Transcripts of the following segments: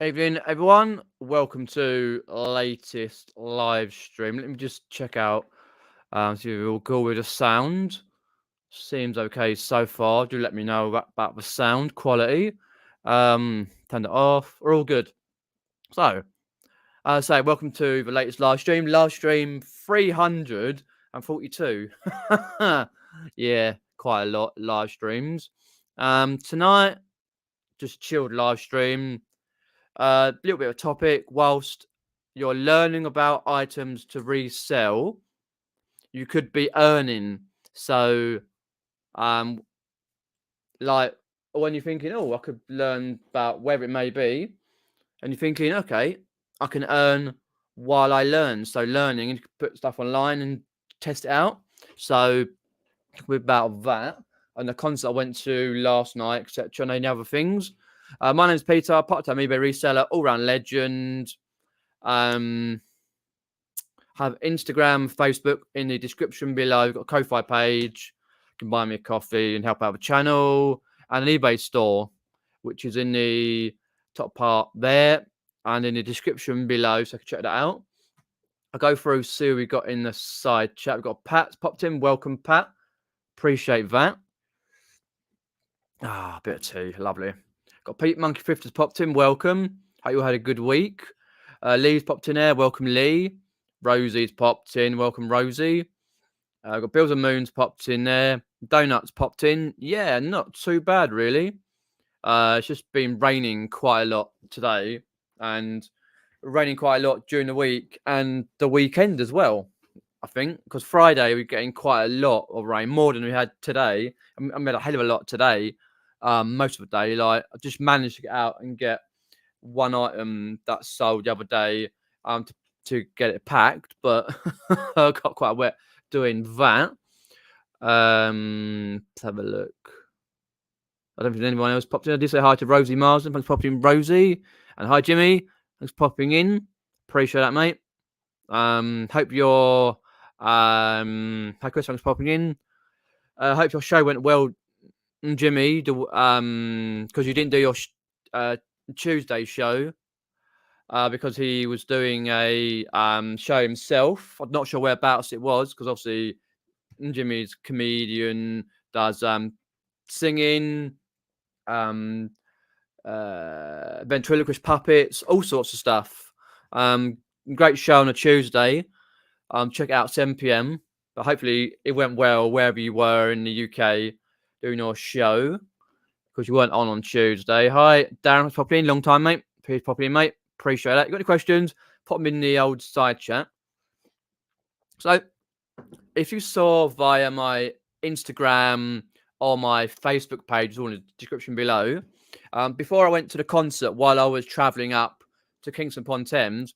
Evening, everyone. Welcome to latest live stream. Let me just check out. See if we're all good with the sound. Seems okay so far. Do let me know about the sound quality. Turn it off. We're all good. So, welcome to the latest live stream. Live stream 342. Yeah, quite a lot live streams. Tonight, just chilled live stream. A little bit of topic. Whilst you're learning about items to resell, you could be earning. So, um, like when you're thinking, oh, I could learn about wherever it may be, and you're thinking, okay, I can earn while I learn. So learning, and you can put stuff online and test it out. So with about that and the concert I went to last night, etc., and any other things. My name's Peter, part-time eBay reseller, all-round legend. Have Instagram, Facebook in the description below. Got a Ko-Fi page. You can buy me a coffee and help out the channel. And an eBay store, which is in the top part there and in the description below, so I can check that out. I'll go through, see who we got in the side chat. We've got Pat popped in. Welcome, Pat. Appreciate that. A bit of tea. Lovely. Got Pete Monkey 50's popped in. Welcome. Hope you all had a good week. Lee's popped in there. Welcome, Lee. Rosie's popped in. Welcome, Rosie. Got Bills and Moons popped in there. Donuts popped in. Yeah, not too bad, really. It's just been raining quite a lot today and raining quite a lot during the week and the weekend as well, I think, because Friday we're getting quite a lot of rain, more than we had today. I made a hell of a lot today, most of the day. Like, I just managed to get out and get one item that sold the other day to get it packed, but I got quite wet doing that. Let's have a look. I don't think anyone else popped in. I did say hi to Rosie Marsden. Thanks for popping in, Rosie. And hi, Jimmy. Thanks for popping in. Appreciate that, mate. Hope your hi Chris, thanks for popping in. Hope your show went well, Jimmy. Because you didn't do your Tuesday show. Because he was doing a show himself. I'm not sure whereabouts it was, because obviously Jimmy's comedian, does singing, ventriloquist puppets, all sorts of stuff. Great show on a Tuesday. Check it out 7 p.m. But hopefully it went well wherever you were in the UK doing your show, because you weren't on Tuesday. Hi, Darren, for popping in. Long time, mate. Please pop in, mate. Appreciate that. You got any questions? Pop them in the old side chat. So, if you saw via my Instagram or my Facebook page, it's all in the description below. Before I went to the concert, while I was travelling up to Kingston upon Thames,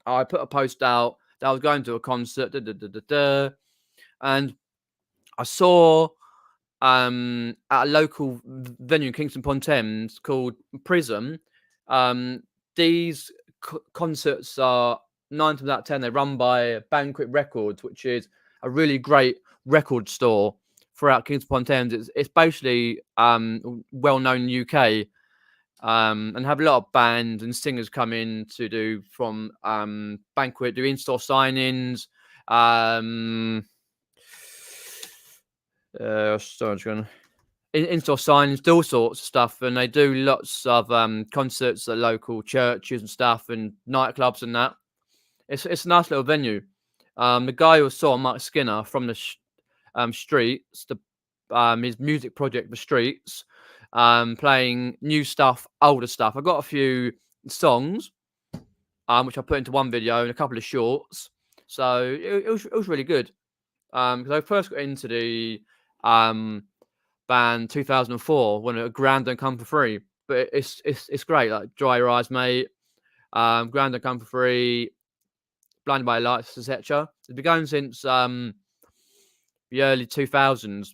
I put a post out that I was going to a concert, and I saw at a local venue in Kingston upon Thames called Prism. These concerts are 9 times out of 10, they're run by Banquet Records, which is a really great record store throughout Kingston upon Thames. It's basically well known in the UK, and have a lot of bands and singers come in to do from Banquet, do in-store signings. In-store signings, do all sorts of stuff, and they do lots of concerts at local churches and stuff and nightclubs and that. It's a nice little venue. The guy who saw Mark Skinner from the Streets, his music project, The Streets, playing new stuff, older stuff. I got a few songs, which I put into one video and a couple of shorts. So it was really good. Because I first got into the band 2004 when a Grand Don't Come for Free. But it's great. Like Dry Your Eyes, Mate, Grand Don't Come for Free, Blinded by Lights, etc. It's been going since the early 2000s,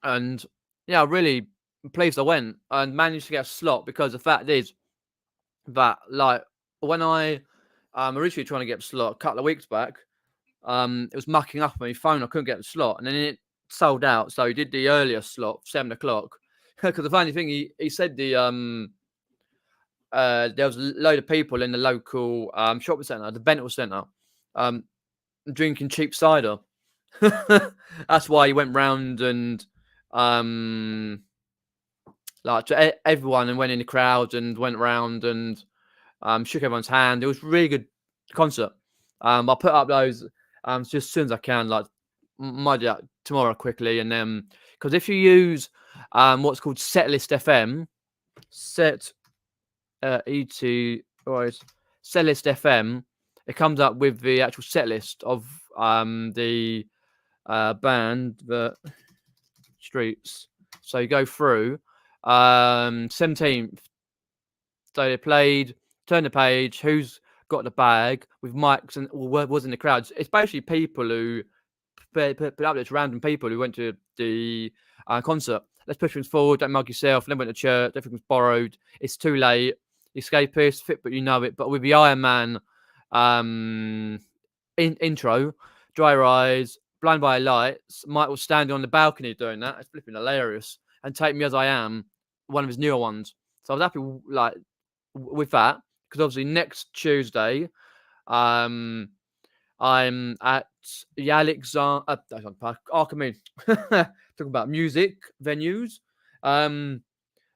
and yeah, really pleased I went and managed to get a slot, because the fact is that, like, when I originally trying to get a slot a couple of weeks back, it was mucking up on my phone. I couldn't get the slot, and then it sold out. So he did the earlier slot, 7 o'clock. Because the funny thing, he said the there was a load of people in the local shopping centre, the Bentall Centre, drinking cheap cider. That's why he went round and like to everyone and went in the crowd and went around and shook everyone's hand. It was a really good concert. I'll put up those just as soon as I can, like might do that tomorrow quickly, and then because if you use what's called Setlist FM, set right, Setlist FM, it comes up with the actual set list of the band, the Streets. So you go through 17th. So they played, turn the page, who's got the bag with mics and was in the crowd. It's basically people who put up this random people who went to the concert. Let's push things forward. Don't mug yourself. Then went to church. Everything's borrowed. It's too late. Escapist, fit but you know it. But with the Iron Man intro, Dry Eyes, Blind by Lights, Michael standing on the balcony doing that. It's flipping hilarious. And Take Me As I Am, one of his newer ones. So I was happy with that because obviously next Tuesday, I'm at the Alexander Archimedes. Talking about music venues. I'm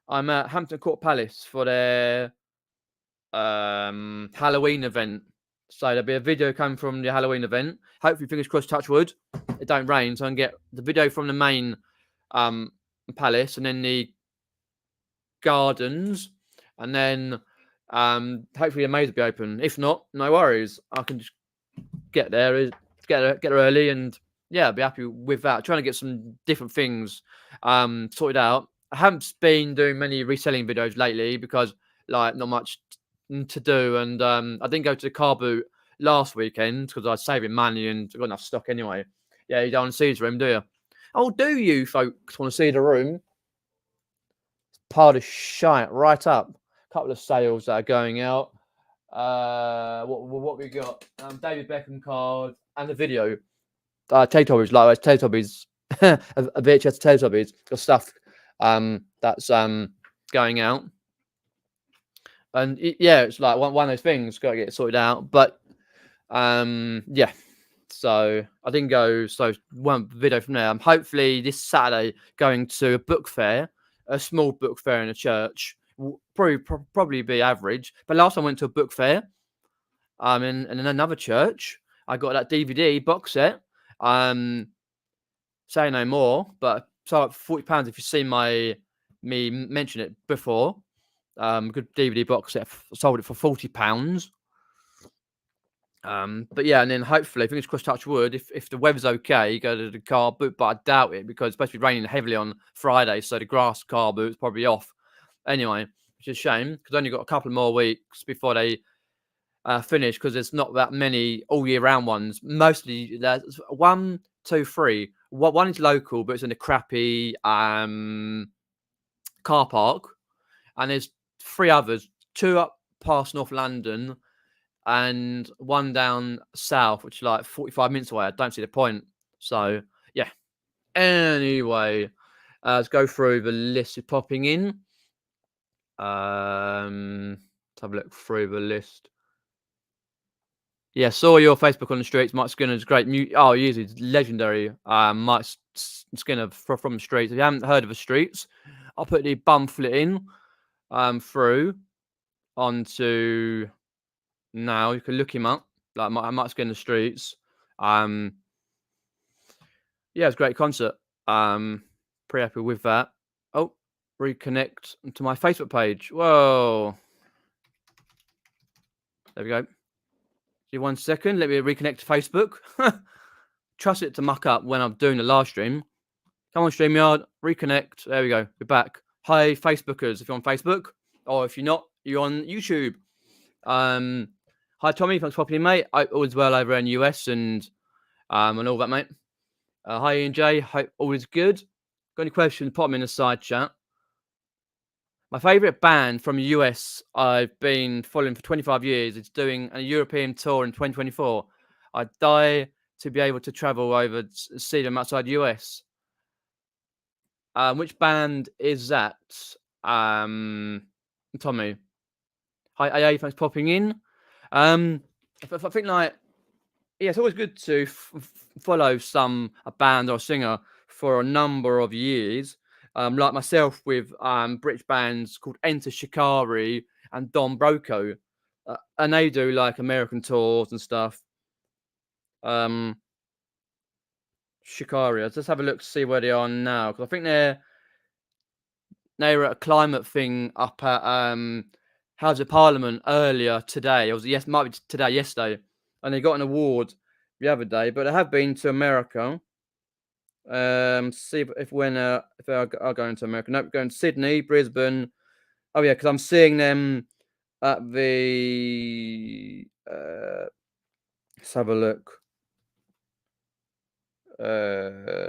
at Hampton Court Palace for their Halloween event. So there'll be a video coming from the Halloween event. Hopefully, fingers crossed, touch wood, it don't rain, so I can get the video from the main palace and then the gardens, and then hopefully the maze will be open. If not, no worries. I can just get there early, and yeah, I'll be happy with that. Trying to get some different things sorted out. I haven't been doing many reselling videos lately because like not much to do, and I didn't go to the car boot last weekend because I was saving money and I got enough stock anyway. Yeah, you don't want to see his room, do you? Oh, do you folks want to see the room? Pile of shite right up. A couple of sales that are going out. What we got? David Beckham card and the video. Teletubbies, like Teletubbies, a VHS Teletubbies, got stuff that's going out. And yeah, it's like one of those things got to get sorted out. But yeah, so I didn't go. So one video from there. I'm hopefully this Saturday going to a book fair, a small book fair in a church. Probably be average. But last time I went to a book fair, in another church, I got that DVD box set. Say no more, but so £40 if you've seen me mention it before. Good DVD box set. Sold it for £40. But yeah, and then hopefully, fingers crossed, touch wood, if the weather's okay, go to the car boot, but I doubt it because it's supposed to be raining heavily on Friday, so the grass car boot's probably off. Anyway, which is a shame because I only got a couple more weeks before they finish because there's not that many all year round ones. Mostly there's 1, 2, 3. One is local, but it's in a crappy car park, and there's 3 others, 2 up past North London and 1 down south, which is like 45 minutes away. I don't see the point. So yeah. Anyway, let's go through the list of popping in. Let's have a look through the list. Yeah, saw your Facebook on the streets. Mike Skinner's great. He's legendary. Mike Skinner from the streets. If you haven't heard of the streets, I'll put the bumflet in through onto now. You can look him up, like Mike Skinner streets. Yeah, it's a great concert. Pretty happy with that. Oh, reconnect to my Facebook page. Whoa. There we go. Give 1 second. Let me reconnect to Facebook. Trust it to muck up when I'm doing the live stream. Come on, StreamYard. Reconnect. There we go. We're back. Hi, Facebookers. If you're on Facebook, or if you're not, you're on YouTube. Hi, Tommy. Thanks for popping in, mate. All is well over in the US and all that, mate. Hi, Ian J. Hope all is good. Got any questions? Pop them in the side chat. My favourite band from the US I've been following for 25 years is doing a European tour in 2024. I'd die to be able to travel over to see them outside the US. Which band is that, Tommy? Hi, AA, thanks for popping in. I think like, yeah, it's always good to follow a band or singer for a number of years. Like myself with British bands called Enter Shikari and Don Broco, and they do like American tours and stuff. Shikari, let's just have a look to see where they are now, because I think they were at a climate thing up at House of Parliament earlier today. It was might be today, yesterday, and they got an award the other day. But they have been to America. See if they are going to America. Nope, going to Sydney, Brisbane. Oh yeah, because I'm seeing them at the. Let's have a look.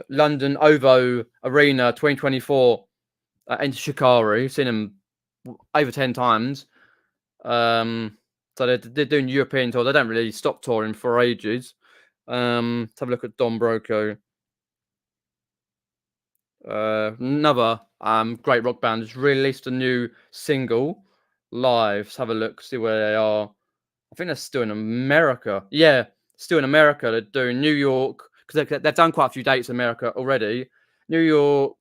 London OVO Arena 2024 into Shikari. Seen them over 10 times. So they're doing European tour. They don't really stop touring for ages. Let's have a look at Don Broco. Another great rock band has released a new single live. Let's have a look, see where they are. I think they're still in America. Yeah, still in America. They're doing New York, because they've done quite a few dates in America already. New York,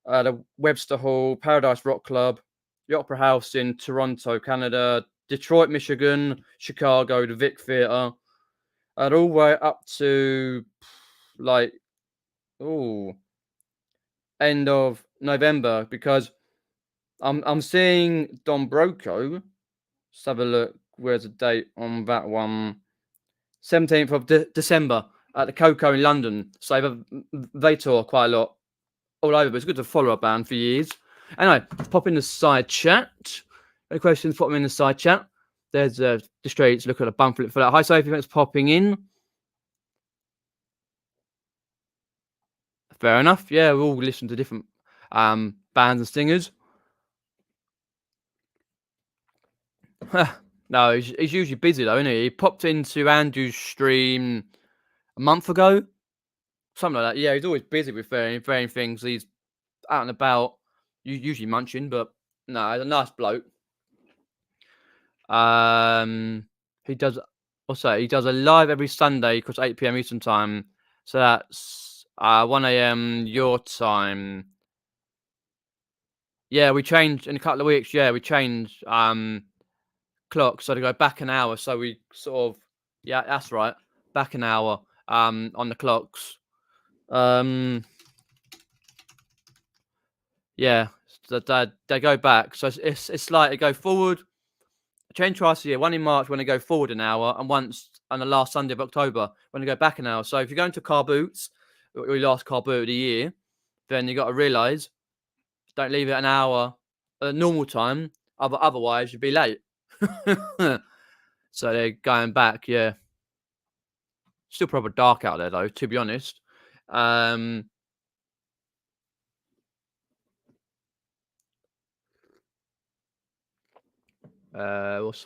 the Webster Hall, Paradise Rock Club, the Opera House in Toronto, Canada, Detroit, Michigan, Chicago, the Vic Theatre, and all the way up to like end of November, because I'm seeing Don Broco. Let's have a look. Where's the date on that one? 17th of December at the Coco in London. So they tour quite a lot all over, but it's good to follow a band for years. Anyway, pop in the side chat. Any questions, pop them in the side chat. There's the streets. Look at a bum flip for that. Hi, Sophie, thanks for popping in. Fair enough. Yeah, we all listen to different bands and singers. No, he's usually busy though, isn't he? He popped into Andrew's stream a month ago, something like that. Yeah, he's always busy with varying things. He's out and about, usually munching, but no, he's a nice bloke. He does. He does a live every Sunday, across 8 p.m. Eastern time. So that's 1 a.m. your time. Yeah, we changed in a couple of weeks. Yeah, we changed clock, so to go back an hour. So we sort of, yeah, that's right, back an hour on the clocks. Yeah, so they go back. So it's like they go forward. Change twice a year. One in March when they go forward an hour, and once on the last Sunday of October when they go back an hour. So if you're going to Carboots, your last Carboot of the year, then you got to realise, don't leave it an hour at normal time. Otherwise, you'd be late. So they're going back. Yeah, still proper dark out there though, to be honest.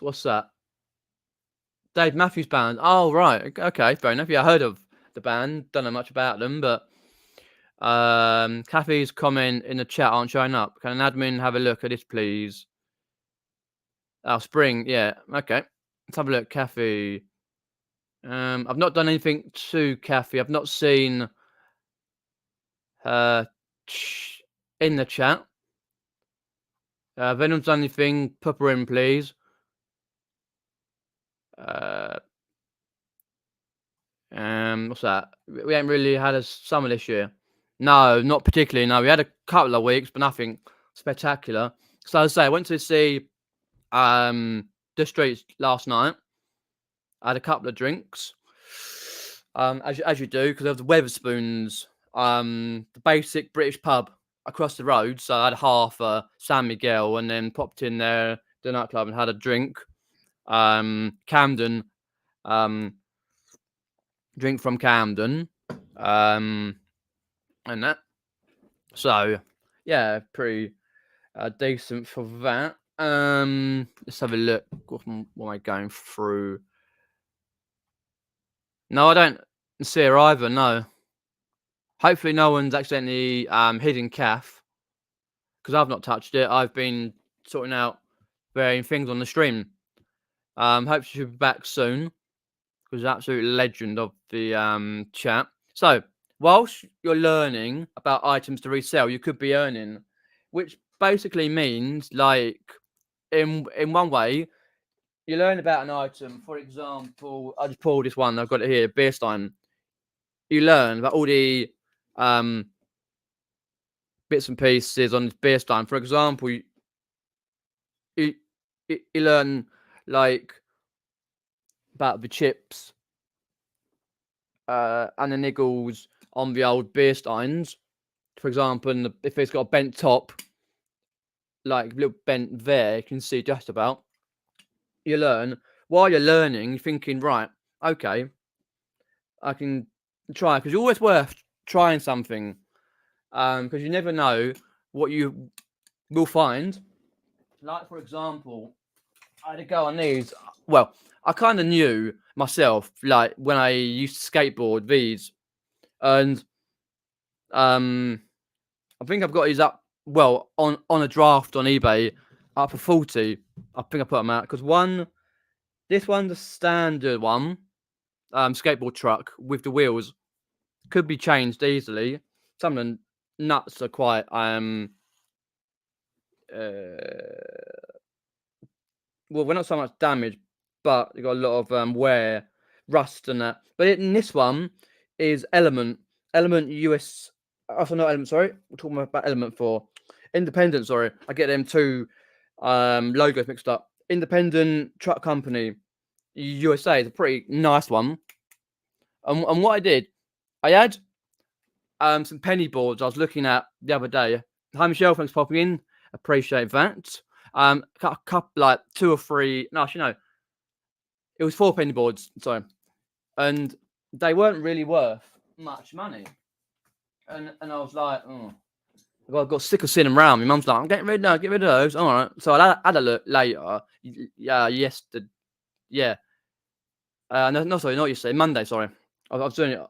What's that? Dave Matthews Band. Oh right, okay, fair enough. Yeah, I heard of the band. Don't know much about them, but Kathy's comment in the chat aren't showing up. Can an admin have a look at this, please? Oh, Spring. Yeah, okay. Let's have a look, Kathy. I've not done anything to Kathy. I've not seen her in the chat. If anyone's done anything, put her in, please. What's that? We haven't really had a summer this year. No, not particularly. No, we had a couple of weeks, but nothing spectacular. So as I say, I went to see the streets last night. I had a couple of drinks, as you do, because there was the Weatherspoons, the basic British pub across the road. So I had half San Miguel, and then popped in there, the nightclub, and had a drink. Camden, drink from Camden, and that. So yeah, pretty decent for that. Let's have a look. What am I going through? No, I don't see her either. No. Hopefully, no one's accidentally hidden Calf, because I've not touched it. I've been sorting out varying things on the stream. Hope she'll be back soon, because absolute legend of the chat. So whilst you're learning about items to resell, you could be earning, which basically means, like, in one way, you learn about an item. For example, I just pulled this one. I've got it here, beer stein. You learn about all the bits and pieces on this beer stein. For example, you learn, like, about the chips and the niggles on the old beer steins. For example, if it's got a bent top, like a little bent there, you can see just about. You learn. While you're learning, you're thinking, right, okay, I can try, because you're always worth trying something, because you never know what you will find. Like, for example, I had to go on these. Well, I kind of knew myself, like, when I used to skateboard these, and I think I've got these up, well, on a draft on eBay, up for 40. I think I put them out because this one's a standard one, skateboard truck with the wheels, could be changed easily. Some of the nuts are quite well, we're not so much damaged, but you got a lot of wear, rust, and that. But in this one is Element US. Also, not Element. Sorry, we're talking about Element for Independent. Sorry, I get them two logos mixed up. Independent Truck Company USA is a pretty nice one. And what I did, I had some penny boards I was looking at the other day. Hi Michelle, thanks for popping in. Appreciate that. A couple, like 2 or 3. No, actually no. It was 4 penny boards. Sorry, and they weren't really worth much money. And I was like, oh, I got sick of seeing them around. My mum's like, I'm getting rid of those. All right. So I had a look later. Yesterday. Yeah. No, sorry, not yesterday. Monday. Sorry, I was doing it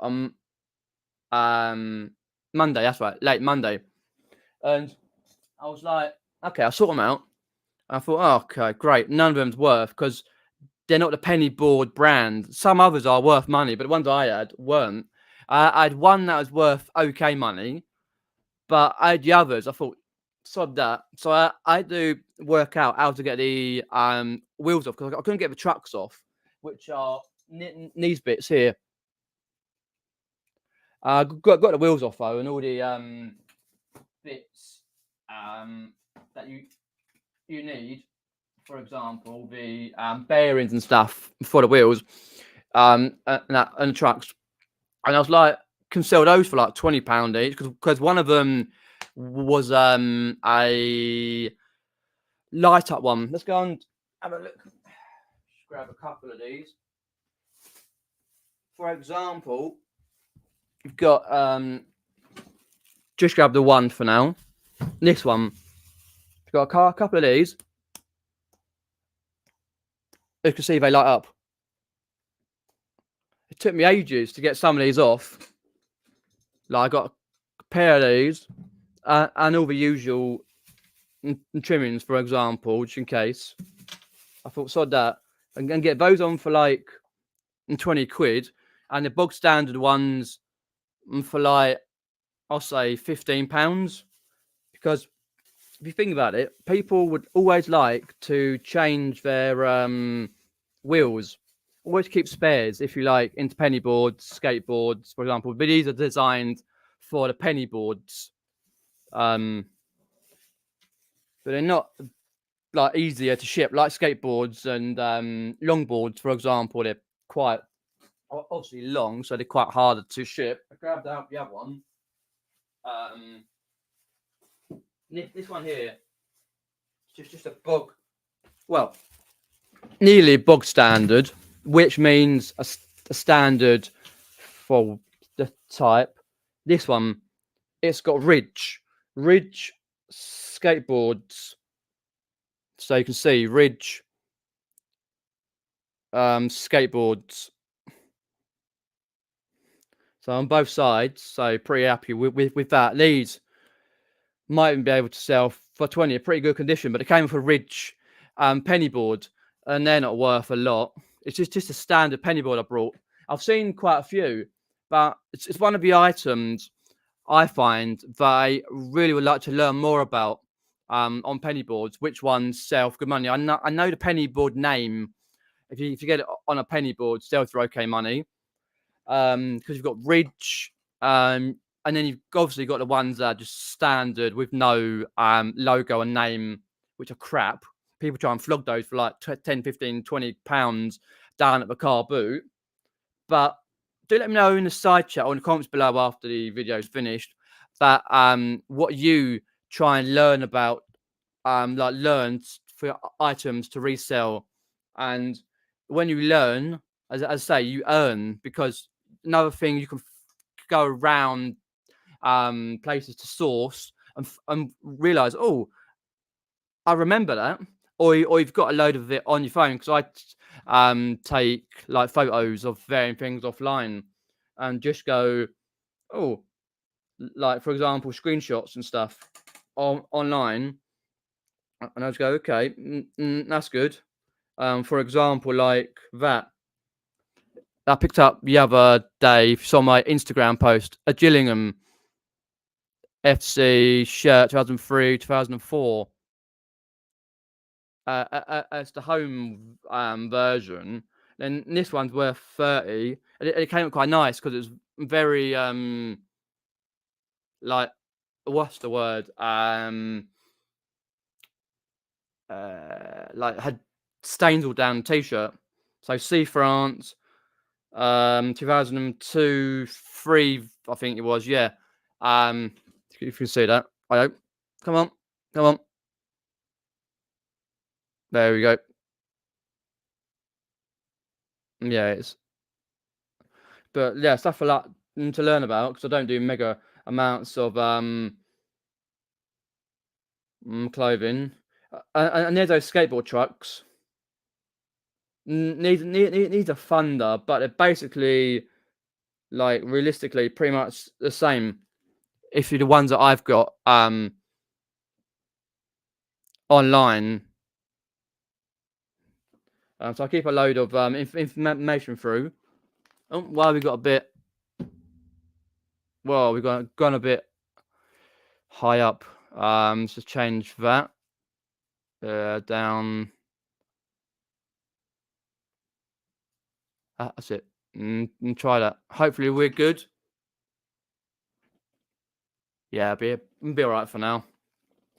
Monday. That's right, late Monday. And I was like, okay, I'll sort them out. And I thought, oh, okay, great. None of them's worth, because they're not the penny board brand. Some others are worth money, but the ones I had weren't. I had one that was worth okay money, but I had the others. I thought, sod that. So I had to work out how to get the wheels off, because I couldn't get the trucks off, which are these bits here. Got the wheels off though, and all the bits that you need. For example, the bearings and stuff for the wheels, and the trucks. And I was like, can sell those for like £20 each, because one of them was a light up one. Let's go and have a look. Just grab a couple of these. For example, you've got just grab the one for now. This one, you've got a couple of these. You can see they light up. It took me ages to get some of these off. Like, I got a pair of these and all the usual trimmings, for example, just in case. I thought, sod that. I'm going to get those on for like 20 quid, and the bog standard ones for like, I'll say £15. Because if you think about it, people would always like to change their wheels. Always keep spares, if you like, into penny boards, skateboards, for example. But these are designed for the penny boards. But they're not like easier to ship, like skateboards and longboards, for example. They're quite obviously long, so they're quite harder to ship. I grabbed out the other one. This one here, just a bog. Well, nearly bog standard, which means a standard for the type. This one, it's got Ridge skateboards. So you can see Ridge skateboards. So on both sides, so pretty happy with that. These might even be able to sell for 20, a pretty good condition, but it came with a Ridge penny board, and they're not worth a lot. It's just a standard penny board I brought. I've seen quite a few, but it's one of the items I find that I really would like to learn more about on penny boards. Which ones sell for good money? I know the penny board name. If you get it on a penny board, sell for okay money. Because you've got Ridge, and then you've obviously got the ones that are just standard with no logo and name, which are crap. People try and flog those for like 10, 15, 20 pounds down at the car boot. But do let me know in the side chat or in the comments below after the video is finished that what you try and learn about, like learn for items to resell. And when you learn, as I say, you earn, because another thing, you can go around places to source and realize, oh, I remember that, or you've got a load of it on your phone, because I take like photos of varying things offline and just go, oh, like for example, screenshots and stuff online, and I just go, okay, that's good. For example, like that I picked up the other day, if you saw my Instagram post, a Gillingham FC shirt, 2003, 2004. It's the home version. Then this one's worth 30. And it came out quite nice because it was very like, what's the word? Like had stains all down the t-shirt. So C France, 2002, 3, I think it was. Yeah. If you can see that, I hope. Come on, come on. There we go. Yeah, it's. But yeah, stuff a lot to learn about, because I don't do mega amounts of clothing. And there's those skateboard trucks. Needs a thunder, but they're basically, like, realistically pretty much the same. If you're the ones that I've got online. So I keep a load of information through. Oh, well, we got a bit. Well, we've gone a bit high up. Let's just change that down. That's it. And try that. Hopefully we're good. Yeah, be all right for now.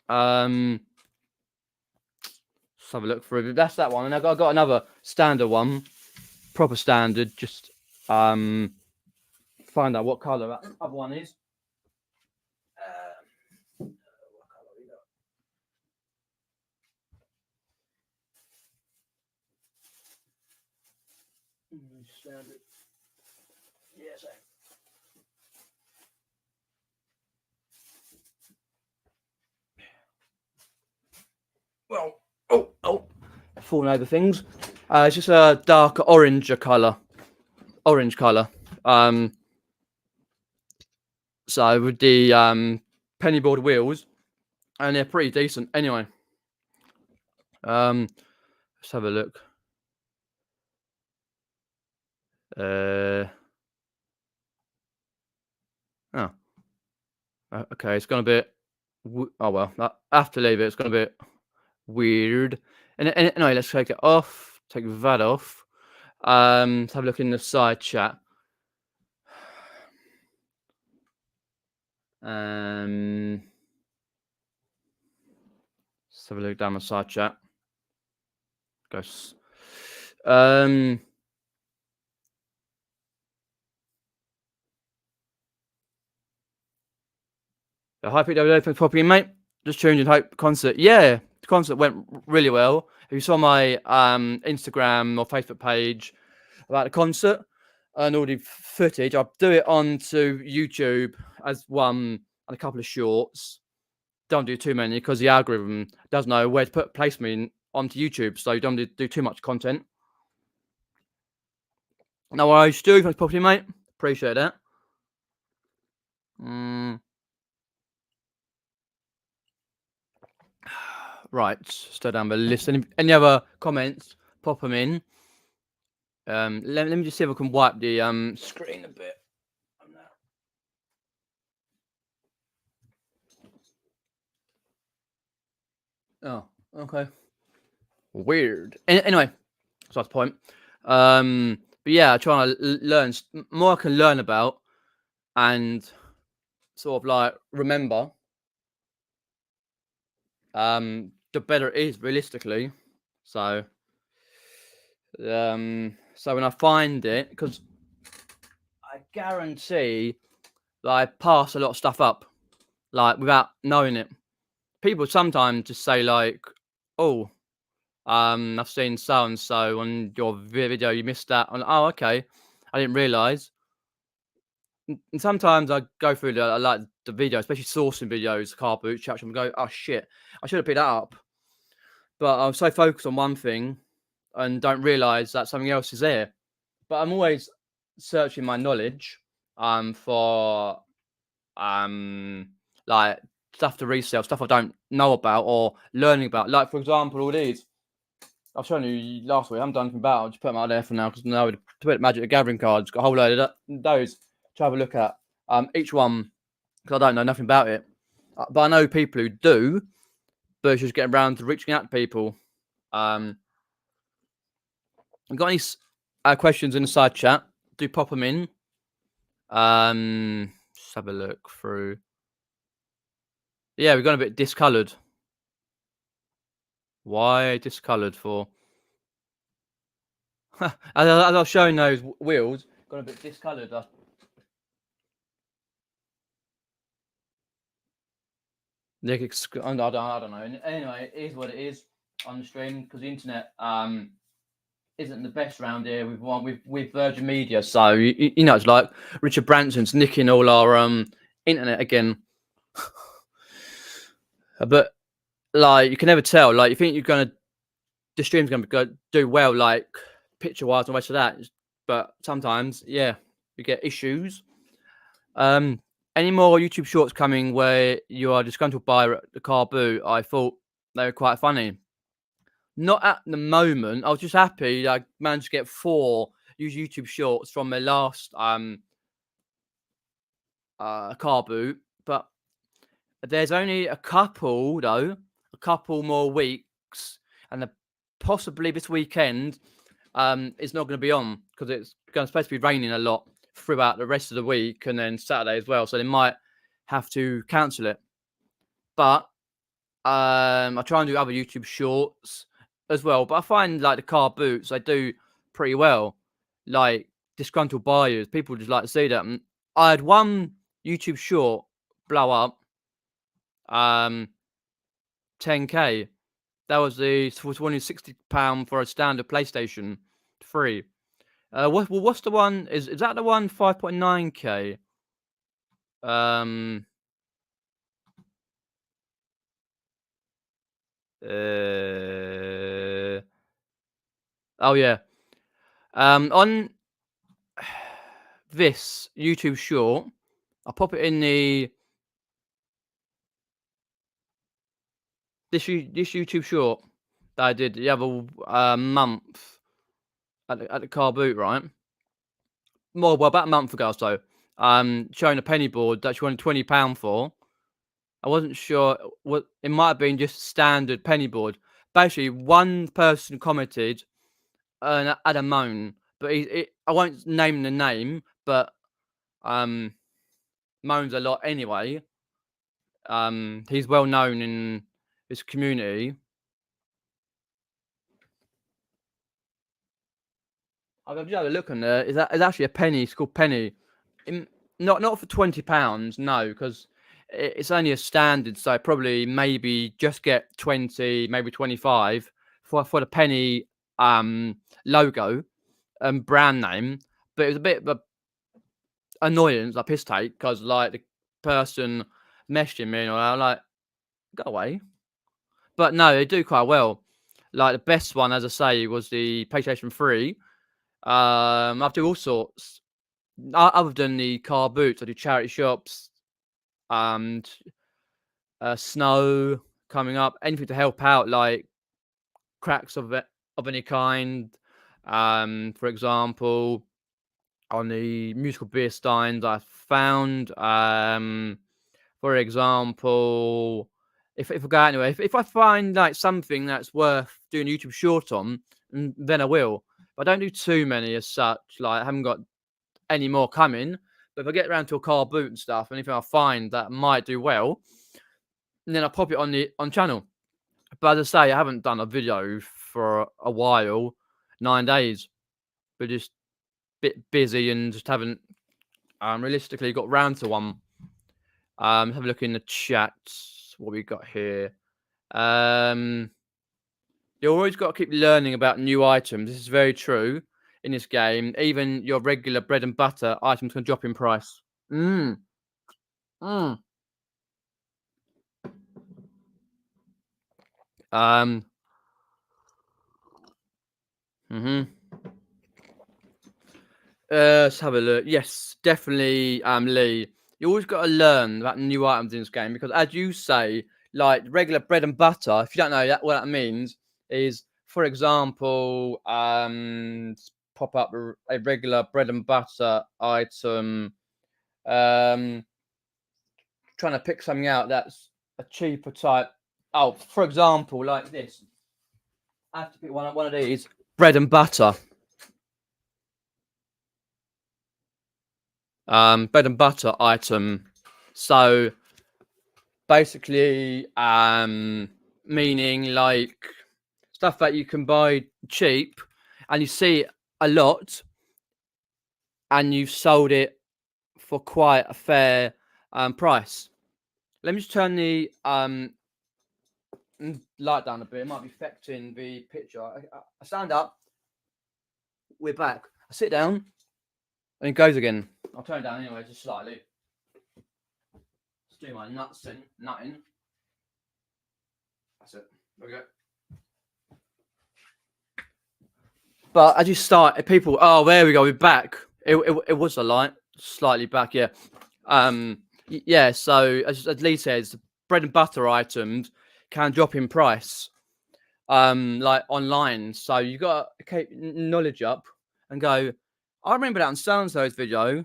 Let's have a look through. That's that one, and I got another standard one, proper standard. Just find out what color that other one is. What color we got? Standard. Yes. Well, oh, falling over things. It's just a darker orange color. So with the penny board wheels, and they're pretty decent anyway. Let's have a look. Okay, it's gone a bit. Oh well, I have to leave it. It's gone a bit weird. And anyway, let's take it off. Take that off. Let's have a look in the side chat. Let's have a look down the side chat. Goes. I hope it opens properly, mate. Just tuned in. Hope concert. Yeah, the concert went really well. If you saw my Instagram or Facebook page about the concert and all the footage, I'll do it onto YouTube as one and a couple of shorts. Don't do too many, because the algorithm doesn't know where to place me onto YouTube, so you don't do too much content. No worries, Stu. Thanks, properly, mate. Appreciate that. Right, let's go down the list. Any other comments? Pop them in. Let me just see if I can wipe the screen a bit. Oh, okay. Weird. Anyway, so that's the point. But yeah, trying to learn more. I can learn about and sort of like remember. The better it is realistically. So, so when I find it, because I guarantee that I pass a lot of stuff up, like without knowing it. People sometimes just say like, "Oh, I've seen so and so on your video. You missed that." And oh, okay, I didn't realize. And sometimes I go through like the video, especially sourcing videos, Carboots, chat, and go, "Oh shit, I should have picked that up." But I'm so focused on one thing and don't realize that something else is there. But I'm always searching my knowledge for like stuff to resell, stuff I don't know about or learning about. Like for example, all these I've shown you last week. I haven't done anything about it. I'll just put them out there for now because now to put Magic the Gathering cards, got a whole load of those to have a look at. Each one because I don't know nothing about it, but I know people who do. But it's just getting around to reaching out to people. Got any questions in the side chat? Do pop them in. Just have a look through. Yeah, we've gone a bit discoloured. Why discoloured for? as I was showing those wheels, got a bit discoloured. I don't know. Anyway, it is what it is on the stream because the internet isn't the best around here with Virgin Media. So you know, it's like Richard Branson's nicking all our internet again. But like you can never tell. Like you think the stream's gonna do well, like picture wise and the rest of that. But sometimes, yeah, you get issues. Any more YouTube shorts coming where you are disgruntled by the car boot? I thought they were quite funny. Not at the moment. I was just happy I managed to get 4 YouTube shorts from my last car boot, but there's only a couple though, a couple more weeks, and possibly this weekend it's not going to be on because it's supposed to be raining a lot throughout the rest of the week and then Saturday as well, so they might have to cancel it. But I try and do other YouTube shorts as well, but I find like the car boots they do pretty well. Like disgruntled buyers, people just like to see that. And I had one YouTube short blow up 10k. That was £60 for a standard PlayStation 3. What's the one? Is that the one 5.9k? Oh yeah. On this YouTube short, I'll pop it in this YouTube short that I did the other month at the car boot, right? Well, about a month ago or so. Showing a penny board that she wanted £20 for. I wasn't sure what it might have been just standard penny board. Basically, one person commented and had a moan, but I won't name the name, but moans a lot anyway. He's well known in his community. I've just had a look on there. It's actually a penny. It's called penny. Not for £20, no, because it's only a standard. So probably maybe just get 20, maybe 25 for the penny logo and brand name. But it was a bit of a annoyance, like piss take, because like the person messaging me and I'm like, go away. But no, they do quite well. Like the best one, as I say, was the PlayStation 3. I do all sorts. Other than the car boots, I do charity shops and snow, coming up. Anything to help out, like cracks of any kind. For example, on the musical beer steins I found. For example, if I go anyway, if I find like something that's worth doing a YouTube short on, then I will. But I don't do too many as such. Like I haven't got any more coming. But if I get around to a car boot and stuff, anything I find that might do well, and then I pop it on channel. But as I say, I haven't done a video for a while, 9 days. But just a bit busy and just haven't realistically got round to one. Have a look in the chat. What we got here. You always got to keep learning about new items. This is very true in this game. Even your regular bread and butter items can drop in price. Mm. Mm. Mhm. Let's have a look. Yes, definitely, Lee. You always got to learn about new items in this game because, as you say, like regular bread and butter. If you don't know what that means, is for example, pop up a regular bread and butter item. Trying to pick something out that's a cheaper type. Oh, for example, like this. I have to pick one of these bread and butter. Bread and butter item. So basically, meaning like stuff that you can buy cheap and you see a lot and you've sold it for quite a fair price. Let me just turn the light down a bit. It might be affecting the picture. I stand up. We're back. I sit down and it goes again. I'll turn it down anyway, just slightly. Let's do my nutting. That's it. There we go. But as you start, people, oh, there we go, we're back. It was a light, slightly back, yeah. Yeah, so as Lee says, bread and butter items can drop in price, like online. So you got to keep knowledge up and go, I remember that on so-and-so's video,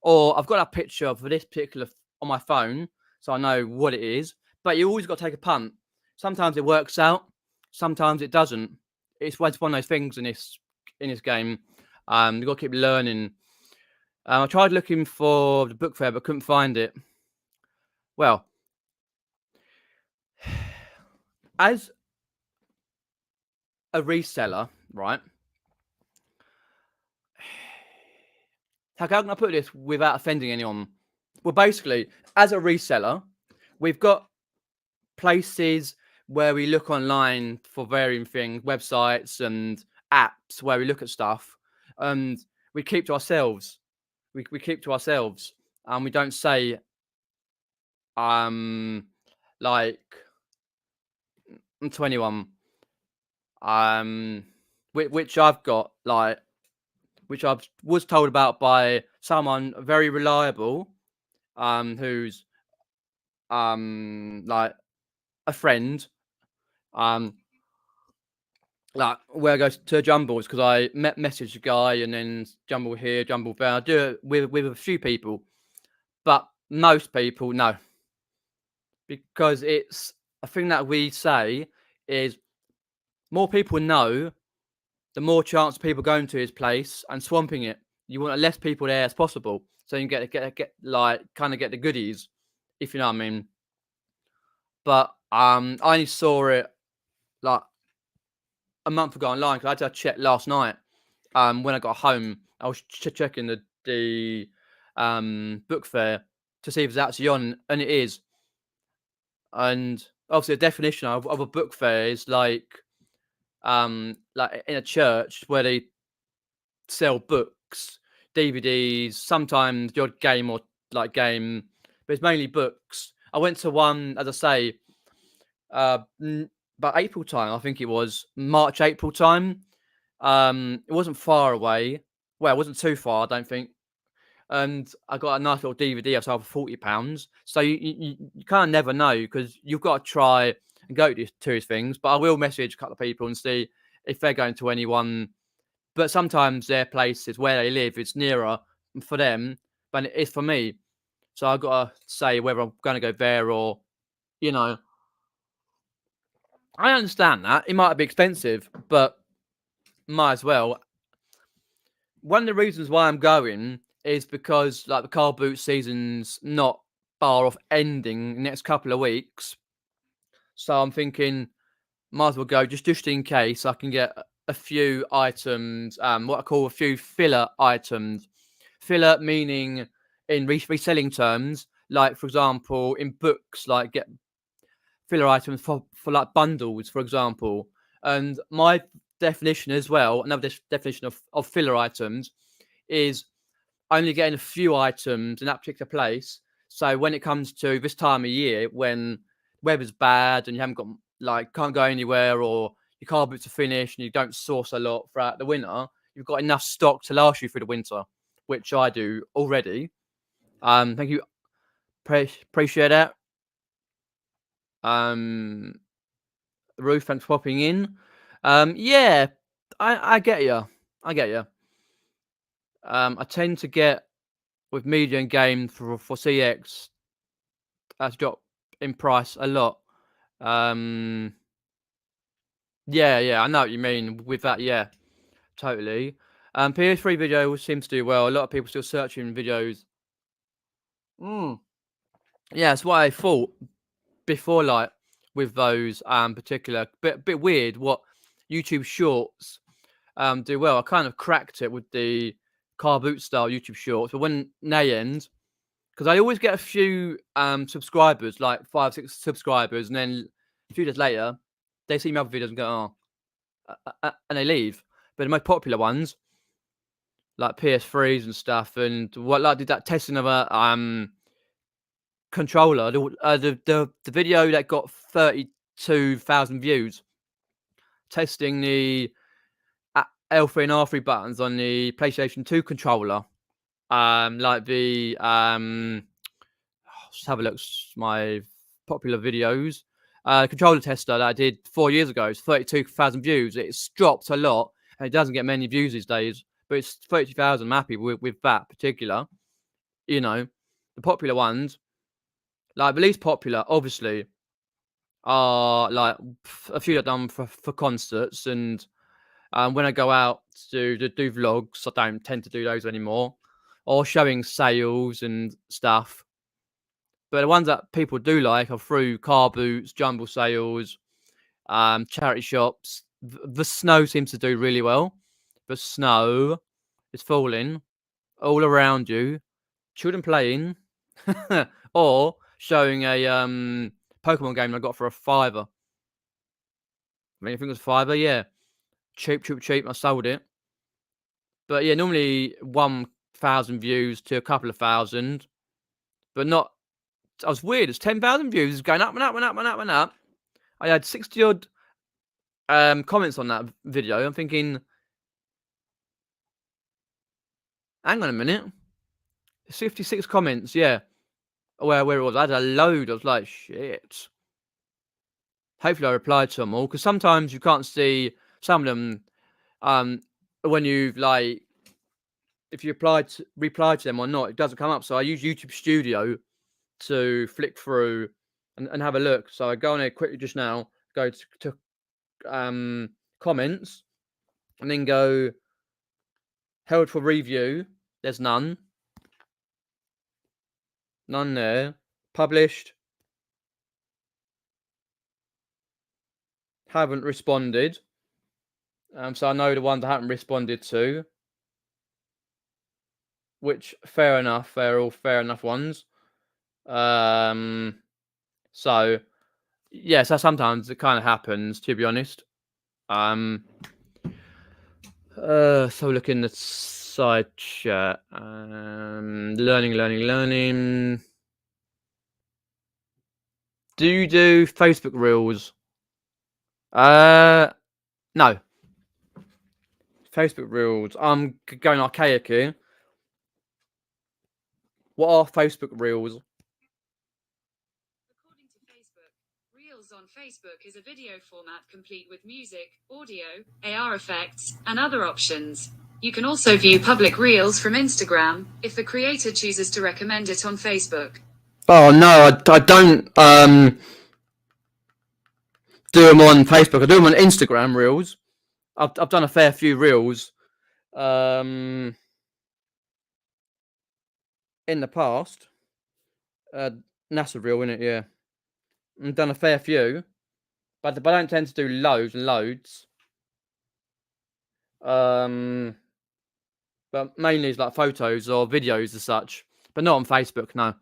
or I've got a picture of this particular on my phone, so I know what it is. But you always got to take a punt. Sometimes it works out, sometimes it doesn't. It's one of those things in this game. You've got to keep learning. I tried looking for the book fair, but couldn't find it. Well, as a reseller, right? How can I put this without offending anyone? Well, basically, as a reseller, we've got places where we look online for varying things, websites and apps where we look at stuff, and we keep to ourselves. We keep to ourselves, and we don't say, like, to anyone, which I've got, like, which I was told about by someone very reliable, who's like a friend, like where I go to Jumbles because I message a guy and then Jumble here, Jumble there. I do it with a few people, but most people no, because it's a thing that we say is more people know, the more chance of people going to his place and swamping it. You want less people there as possible, so you can get like kind of get the goodies, if you know what I mean. But I only saw it like a month ago online because I had to check last night. When I got home, I was checking the book fair to see if it's actually on, and it is. And obviously, the definition of a book fair is like in a church where they sell books, DVDs, sometimes the odd game or like game, but it's mainly books. I went to one, as I say, about April time. I think it was March, April time. It wasn't far away. Well, it wasn't too far, I don't think. And I got a nice little DVD I sold for £40. So you kind of never know because you've got to try and go to these things, but I will message a couple of people and see if they're going to anyone. But sometimes their places where they live, it's nearer for them than it is for me. So I've got to say whether I'm going to go there or, you know, I understand that. It might be expensive, but might as well. One of the reasons why I'm going is because like the car boot season's not far off ending next couple of weeks. So I'm thinking might as well go just in case I can get a few items, what I call a few filler items. Filler meaning in reselling terms, like for example, in books, like get filler items for like bundles, for example. And my definition as well, another definition of filler items is only getting a few items in that particular place. So when it comes to this time of year, when weather's bad and you haven't got like can't go anywhere, or your car boots are finished and you don't source a lot throughout the winter, you've got enough stock to last you through the winter, which I do already. Thank you, appreciate that. Ruth, thanks for popping in. Yeah, I get you. I get you. I tend to get with media and game for CX has dropped in price a lot. Yeah, I know what you mean with that. Yeah, totally. PS3 video seems to do well. A lot of people still searching videos. Yeah, that's what I thought before, like with those particular bit weird what YouTube Shorts do well. I kind of cracked it with the car boot style YouTube Shorts, but when they end, because I always get a few subscribers, like 5-6 subscribers, and then a few days later they see my other videos and go, and they leave. But the most popular ones, like PS3s and stuff, and what like did that testing of a controller, the video that got 32,000 views, testing the L3 and R3 buttons on the PlayStation 2 controller. Like the let's have a look. My popular videos. Controller tester that I did 4 years ago. It's 32,000 views. It's dropped a lot, and it doesn't get many views these days. But it's 32,000. I'm happy with that particular. You know, the popular ones, like the least popular, obviously, are like a few that I've done for concerts, and when I go out to do vlogs, I don't tend to do those anymore, or showing sales and stuff. But the ones that people do like are through car boots, jumble sales, charity shops. The snow seems to do really well. The snow is falling all around you. Children playing, or showing a Pokemon game I got for a fiver. I think it was fiver. Yeah, cheap. I sold it. But yeah, normally 1,000 views to a couple of thousand, but not. I was weird. It's 10,000 views. It's going up and up and up and up and up. I had 60 odd comments on that video. I'm thinking, hang on a minute, 56 comments. Yeah, where it was, I had a load. I was like, shit. Hopefully, I replied to them all, because sometimes you can't see some of them. When you like, if you reply to them or not, it doesn't come up. So I use YouTube Studio to flick through and have a look. So I go on here quickly just now, go to comments, and then go held for review. There's none there. Published, haven't responded. So I know the ones I haven't responded to, which fair enough, they're all fair enough ones. So yeah, so sometimes it kind of happens, to be honest. So look in the side chat. Learning. Do you do Facebook Reels? No. Facebook Reels. I'm going archaic here. What are Facebook Reels? According to Facebook, Reels on Facebook is a video format complete with music, audio, AR effects, and other options. You can also view public reels from Instagram, if the creator chooses to recommend it on Facebook. Oh no, I don't do them on Facebook. I do them on Instagram reels. I've done a fair few reels in the past. NASA reel, innit? Yeah, I've done a fair few, but I don't tend to do loads and loads. But mainly it's like photos or videos as such, but not on Facebook. No,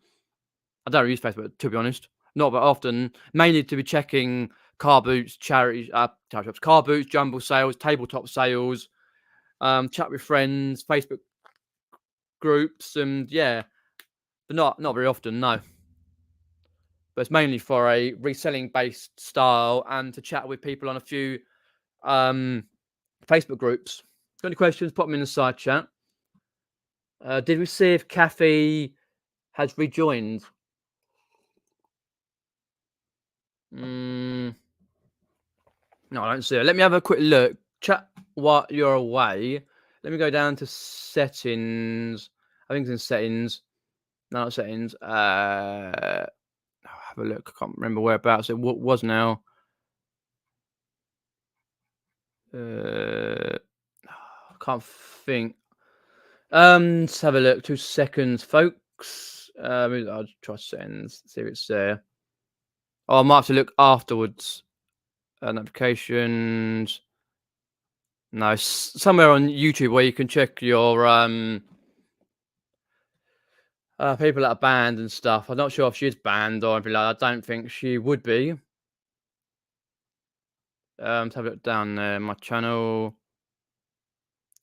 I don't use Facebook, to be honest. Not that often. Mainly to be checking Carboots, charity shops, Carboots, jumble sales, tabletop sales, chat with friends, Facebook groups, and yeah, but not very often. No, but it's mainly for a reselling based style and to chat with people on a few Facebook groups. Got any questions? Pop them in the side chat. Did we see if Kathy has rejoined? No, I don't see it. Let me have a quick look. Chat while you're away. Let me go down to settings. I think it's in settings. No, not settings. Have a look. I can't remember whereabouts it was now. I can't think. Let's have a look. 2 seconds, folks. I'll try settings. See if it's there. Oh, I might have to look afterwards. Notifications. No, somewhere on YouTube where you can check your people that are banned and stuff. I'm not sure if she's banned or anything like that. I don't think she would be. Let's have a look down there. My channel.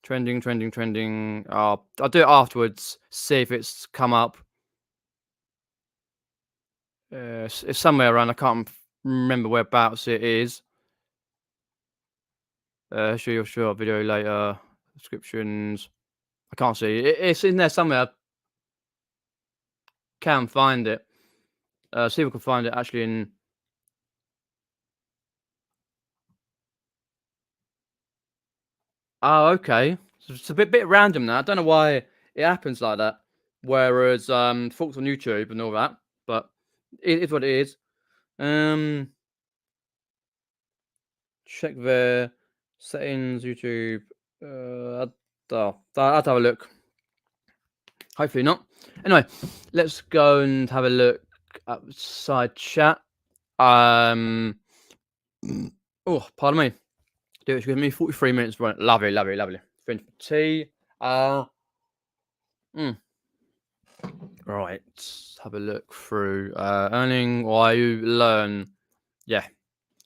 Trending. I'll do it afterwards. See if it's come up. It's somewhere around. I can't remember whereabouts it is. Show your video later. Descriptions. I can't see it. It's in there somewhere. I can find it. See if we can find it actually in. Oh, okay. So it's a bit random now. I don't know why it happens like that. Whereas faults on YouTube and all that, but it is what it is. Check the settings, YouTube. I'll have a look. Hopefully not. Anyway, let's go and have a look at side chat. Oh, pardon me. Dude, it's giving me 43 minutes. Right, lovely. Finish my tea. Right, let's have a look through earning while you learn. Yeah,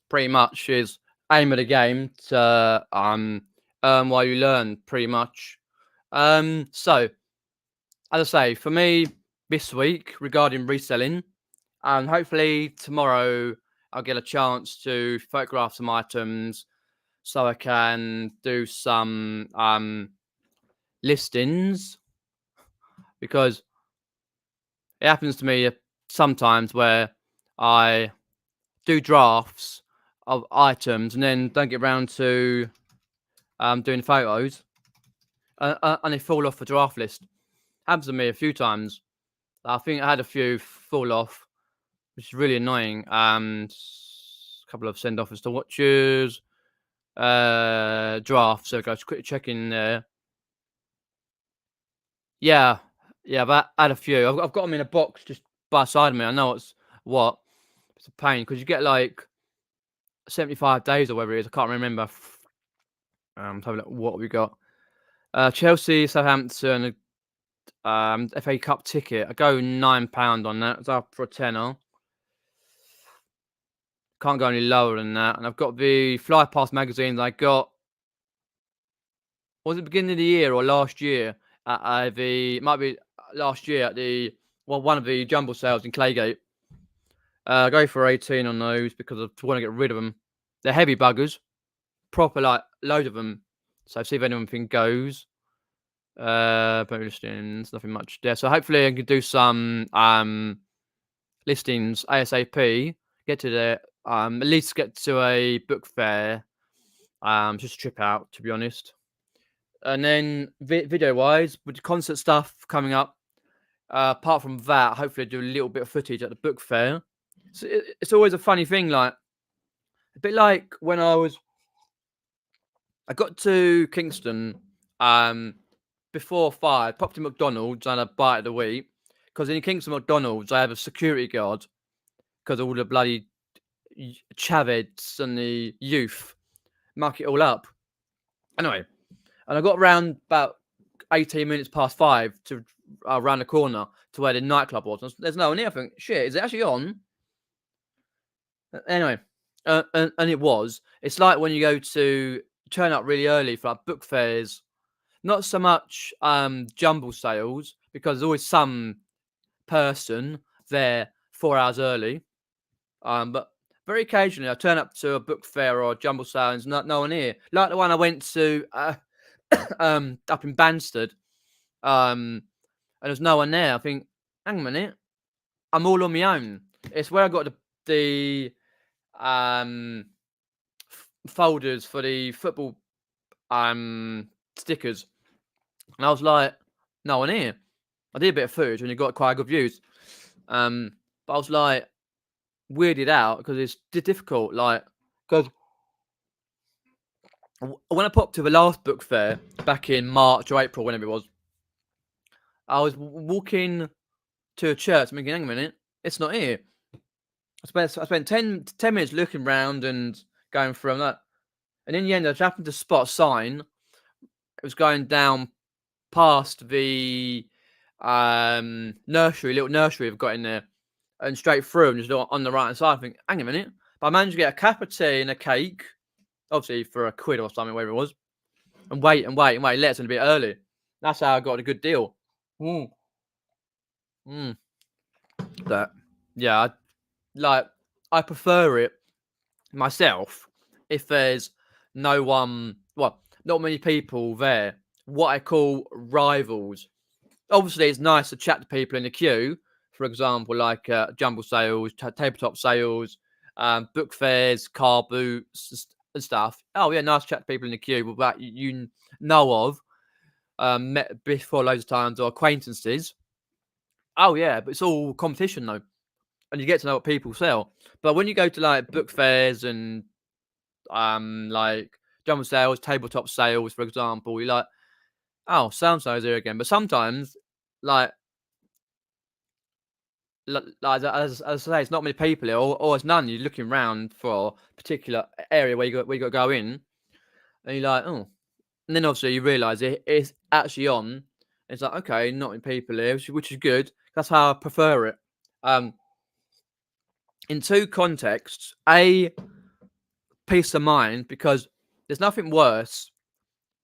pretty much is aim of the game to earn while you learn. Pretty much. So as I say, for me this week regarding reselling, and hopefully tomorrow I'll get a chance to photograph some items so I can do some listings, because it happens to me sometimes where I do drafts of items and then don't get around to doing photos, and they fall off the draft list. Happens to me a few times. I think I had a few fall off, which is really annoying. A couple of send offers to watchers, drafts. So guys, quick check in there. Yeah, but I had a few. I've got them in a box just by the side of me. I know it's what. It's a pain because you get like 75 days or whatever it is. I can't remember. Let's have a look what we got. Chelsea, Southampton, FA Cup ticket. I go £9 on that. It's up for a tenner. Can't go any lower than that. And I've got the Fly Past magazines I got. Was it beginning of the year or last year? It might be last year at one of the jumble sales in Claygate. I go for 18 on those because I want to get rid of them. They're heavy buggers, proper like load of them. So see if anything goes. Listings, nothing much there. So hopefully I can do some listings ASAP. Get to there At least get to a book fair. Just a trip out, to be honest. And then video wise, with the concert stuff coming up, apart from that, hopefully do a little bit of footage at the book fair. So it's always a funny thing, like a bit like when I got to Kingston before 5, popped in McDonald's and had a bite of the week. Because in Kingston McDonald's, I have a security guard because all the bloody chavids and the youth muck it all up. Anyway, and I got around about 18 minutes past 5 to around the corner to where the nightclub was. And there's no one here. I think, shit, is it actually on? Anyway, and it was. It's like when you go to turn up really early for like book fairs. Not so much jumble sales because there's always some person there 4 hours early. But very occasionally I turn up to a book fair or a jumble sale and there's no one here. Like the one I went to up in Banstead. And there's no one there. I think, hang a minute, I'm all on my own. It's where I got the folders for the football stickers, and I was like, no one here. I did a bit of footage and you got quite good views. But I was like weirded out because it's difficult, like because when I popped to the last book fair back in March or April, whenever it was, I was walking to a church thinking, hang a minute, it's not here. I spent 10 minutes looking around and going through that. And in the end, I just happened to spot a sign. It was going down past the little nursery I've got in there, and straight through and just on the right hand side. I think, hang a minute. But I managed to get a cup of tea and a cake, obviously for £1 or something, whatever it was. And wait. Let us in a bit early. That's how I got a good deal. That, yeah, I prefer it myself if there's no one, well, not many people there. What I call rivals. Obviously, it's nice to chat to people in the queue. For example, like jumble sales, tabletop sales, book fairs, Carboots and stuff. Oh yeah, nice to chat to people in the queue that you know of, met before loads of times, or acquaintances. Oh yeah, but it's all competition though, and you get to know what people sell. But when you go to like book fairs and like jumble sales, tabletop sales, for example, you're like, oh, so-and-so's here again. But sometimes, like as I say, it's not many people here, or it's none. You're looking around for a particular area where you got to go in, and you're like, oh. And then obviously you realise it's actually on. It's like, okay, not many people here, which is good. That's how I prefer it. In two contexts, A, peace of mind, because there's nothing worse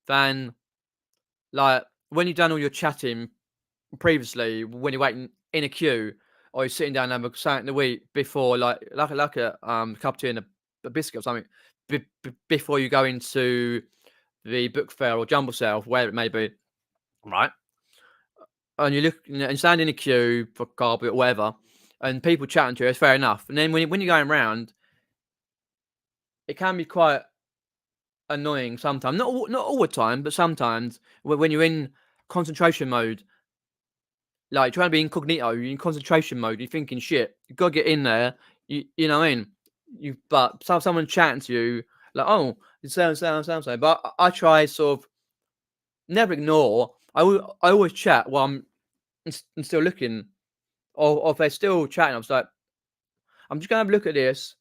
than like when you've done all your chatting previously, when you're waiting in a queue, or you're sitting down and having something to eat before, like a cup of tea and a biscuit or something, before you go into the book fair or jumble sale, wherever it may be, right? And you look and stand in a queue for carpet or whatever, and people chatting to you, it's fair enough. And then when you're going around, it can be quite annoying sometimes. Not all the time, but sometimes when you're in concentration mode, like trying to be incognito, you're in concentration mode. You're thinking, shit, you gotta get in there. You know what I mean? But someone chatting to you, like, oh, it sounds. But I try sort of never ignore. I always chat while I'm still looking, or if they're still chatting, I'm just like, I'm just gonna have a look at this.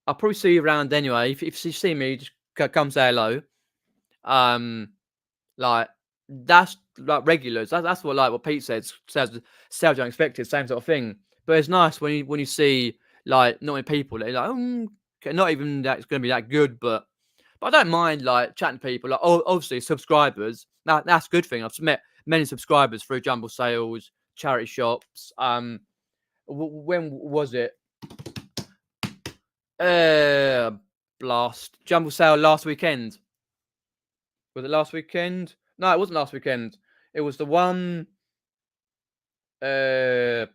I'll probably see you around anyway. If you see me, just come say hello. Like that's like regulars. That's what Pete says. Sales unexpected, same sort of thing. But it's nice when you see like not many people. They're like, okay, not even that it's going to be that good, but I don't mind like chatting to people. Like obviously subscribers. That's a good thing. I've met many subscribers through jumble sales, charity shops. When was it? Blast jumble sale last weekend. Was it last weekend? No, it wasn't last weekend. It was the one. No,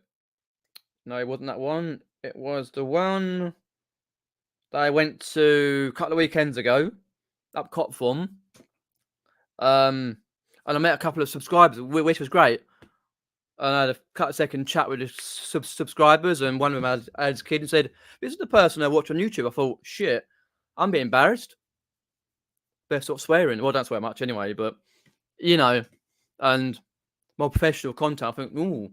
it wasn't that one. It was the one. I went to a couple of weekends ago up Cotform. And I met a couple of subscribers, which was great. And I had a couple of second chat with the subscribers, and one of them had his kid and said, "This is the person I watch on YouTube." I thought, shit, I'm a bit embarrassed. They're sort of swearing. Well, I don't swear much anyway, but and more professional content. I think, ooh,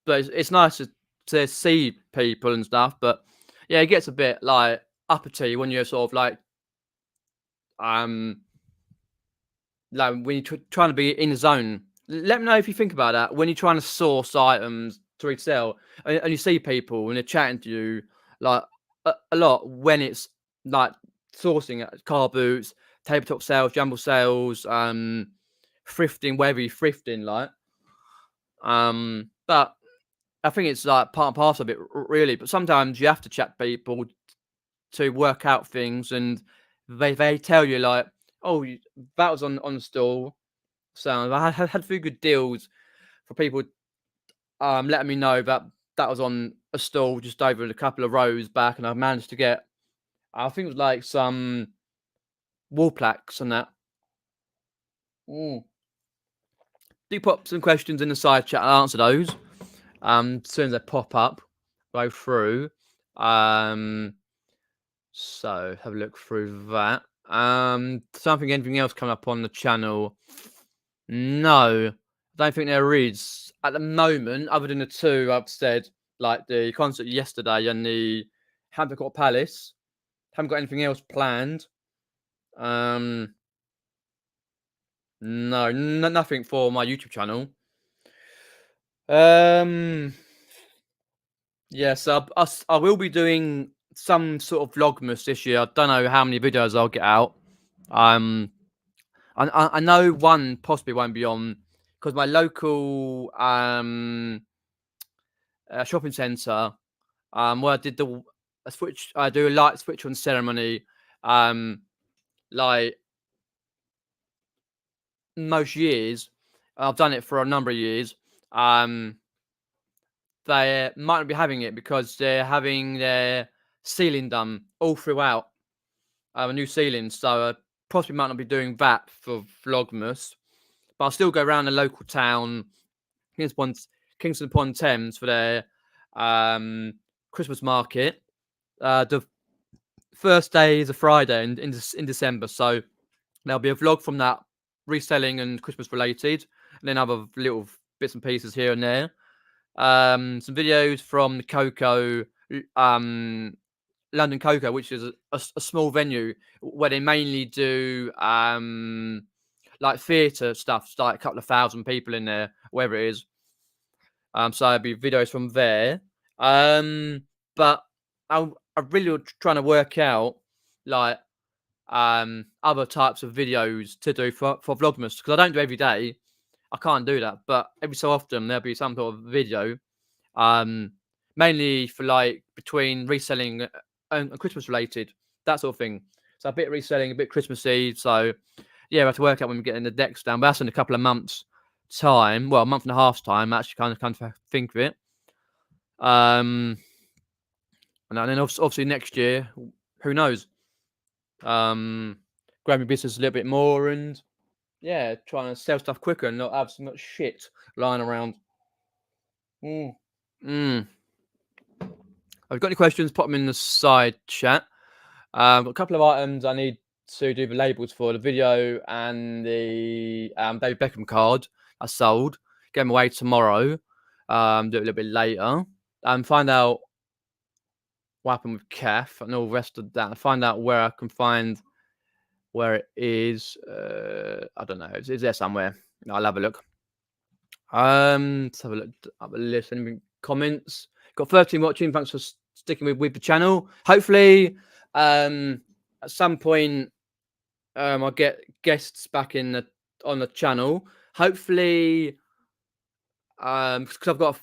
but it's nice to see people and stuff. But yeah, it gets a bit like uppity when you're sort of like when you're trying to be in the zone. Let me know if you think about that when you're trying to source items to resell, and you see people and they're chatting to you like a lot when it's like sourcing at Carboots, tabletop sales, jumble sales, thrifting, wherever you're thrifting, like. But I think it's like part and parcel of it, really. But sometimes you have to chat to people to work out things, and they tell you like, "Oh, that was on the stall." So I had a few good deals for people letting me know that that was on a stall just over a couple of rows back, and I managed to get, I think it was like some wall plaques and that. Do pop some questions in the side chat. I'll answer those as soon as they pop up. Go through. So have a look through that. Anything else coming up on the channel? No, I don't think there is at the moment, other than the two I've said, like the concert yesterday and the Hampton Court Palace. Haven't got anything else planned. No, nothing for my YouTube channel. Yes, I will be doing some sort of vlogmas this year. I don't know how many videos I'll get out. I know one possibly won't be on because my local shopping centre, where I did I do a light switch on ceremony, like most years. I've done it for a number of years. They might not be having it because they're having their ceiling done all throughout, a new ceiling. So I possibly might not be doing that for Vlogmas, but I'll still go around the local town, Kingston upon Thames, for their Christmas market. The first day is a Friday in December, so there'll be a vlog from that, reselling and Christmas related, and then other little bits and pieces here and there. Some videos from the Cocoa, London Cocoa, which is a small venue where they mainly do like theatre stuff. It's like a couple of thousand people in there, wherever it is. So there'll be videos from there. But I'm really trying to work out like other types of videos to do for Vlogmas, because I don't do every day. I can't do that, but every so often there'll be some sort of video, mainly for like between reselling and Christmas related, that sort of thing. So a bit reselling, a bit Christmassy. So yeah, we have to work out when we're getting the decks down. But that's in a couple of months' time. Well, a month and a half's time. Actually, kind of think of it. And then obviously next year, who knows? Growing my business a little bit more, and yeah, trying to sell stuff quicker and not have so much shit lying around. If you've got any questions, pop them in the side chat. I've got a couple of items I need to do the labels for, the video and the David Beckham card I sold. Get them away tomorrow. Do it a little bit later. Find out what happened with Kath and all the rest of that. Find out where I can find where it is. I don't know. It's there somewhere. I'll have a look. Let's have a look at the list. Any comments? Got 13 watching. Thanks for sticking with the channel. Hopefully, at some point, I'll get guests back on the channel. Hopefully, because I've got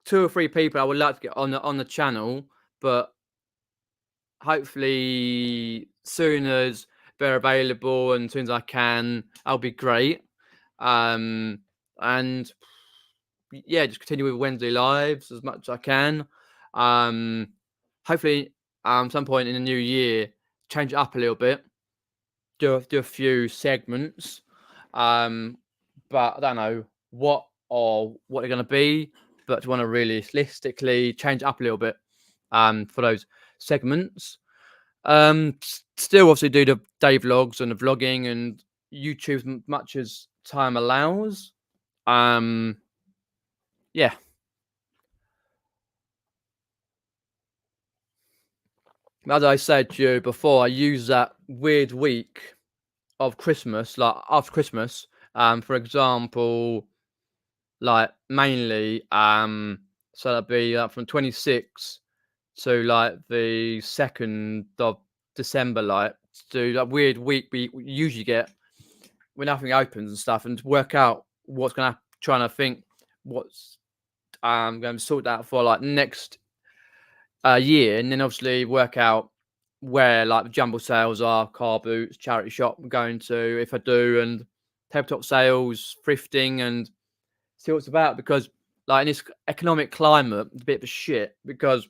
2 or 3 people I would like to get on the channel, but hopefully soon as they're available and as soon as I can, I'll be great. And yeah, just continue with Wednesday lives as much as I can. Hopefully some point in the new year, change it up a little bit, do a few segments, but I don't know what they're going to be, but want to realistically change it up a little bit for those segments. Still obviously do the day vlogs and the vlogging and YouTube as much as time allows. Yeah. As I said to you before, I use that weird week of Christmas, like after Christmas, for example, like mainly, so that'd be from 26 to like the 2nd of December, like to do that weird week we usually get when nothing opens and stuff, and work out what's gonna trying to think what's going to sort out for like next year, and then obviously work out where like the jumble sales are, Carboots, charity shop I'm going to if I do, and tabletop sales, thrifting, and see what's about, because like in this economic climate, it's a bit of a shit because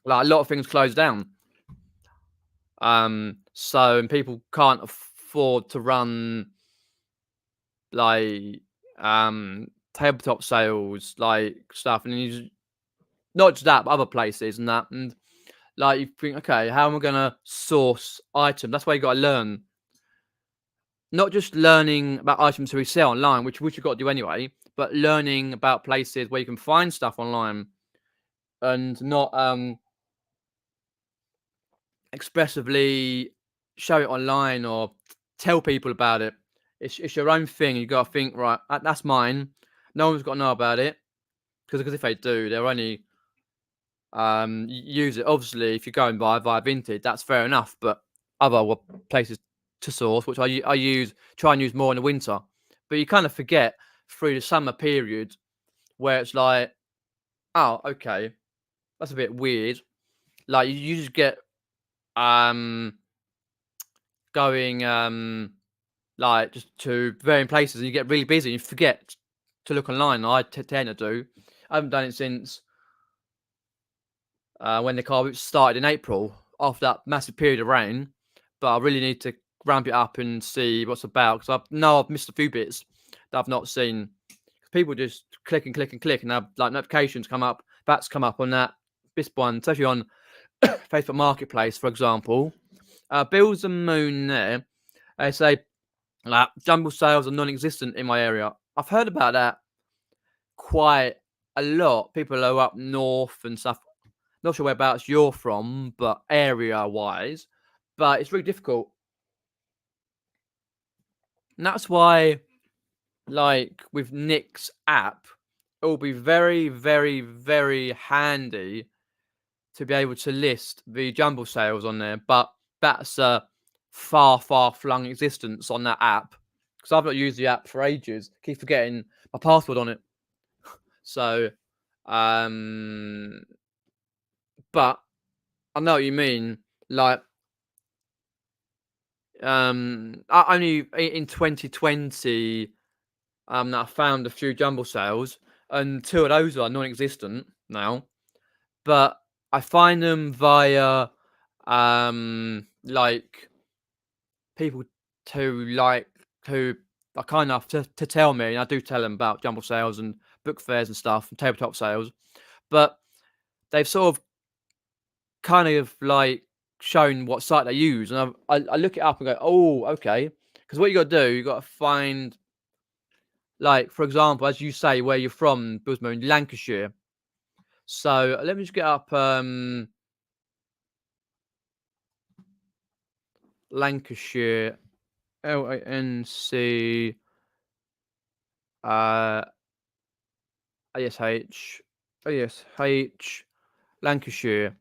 like a lot of things close down. So and people can't afford to run like tabletop sales, like stuff, and you not just that, but other places and that, and like you think, okay, how am I gonna source items? That's why you got to learn, not just learning about items to resell online, which you've got to do anyway, but learning about places where you can find stuff online and not expressively show it online or tell people about it. It's your own thing. You got to think, right, that's mine. No one's got to know about it, because if they do, they're only use it. Obviously, if you go and buy via Vinted, that's fair enough. But other places to source, which I try and use more in the winter, but you kind of forget through the summer period where it's like, oh, okay, that's a bit weird. Like you just get going like just to varying places, and you get really busy and you forget to look online. I tend to do. I haven't done it since when the Carboots started in April after that massive period of rain, but I really need to ramp it up and see what's about, because I've missed a few bits that I've not seen. People just click and click and click, and have like notifications come up, bats come up on this one, especially on Facebook Marketplace, for example. Bills and Moon there, they say like jumble sales are non-existent in my area. I've heard about that quite a lot. People are up north and stuff. Not sure whereabouts you're from, but area-wise, but it's really difficult. And that's why, like with Nick's app, it will be very, very, very handy to be able to list the jumble sales on there. But that's a far, far flung existence on that app, because I've not used the app for ages. Keep forgetting my password on it. So, but I know what you mean. Like, only in 2020, that I found a few jumble sales, and 2 of those are non-existent now. But I find them via, like people who are kind enough to tell me, and I do tell them about jumble sales and book fairs and stuff and tabletop sales, but they've sort of kind of like shown what site they use, and I look it up and go, oh, okay, because what you got to do, you got to find, like for example, as you say, where you're from, Busmo, in Lancashire. So let me just get up Lancashire, LANC ASH Lancashire.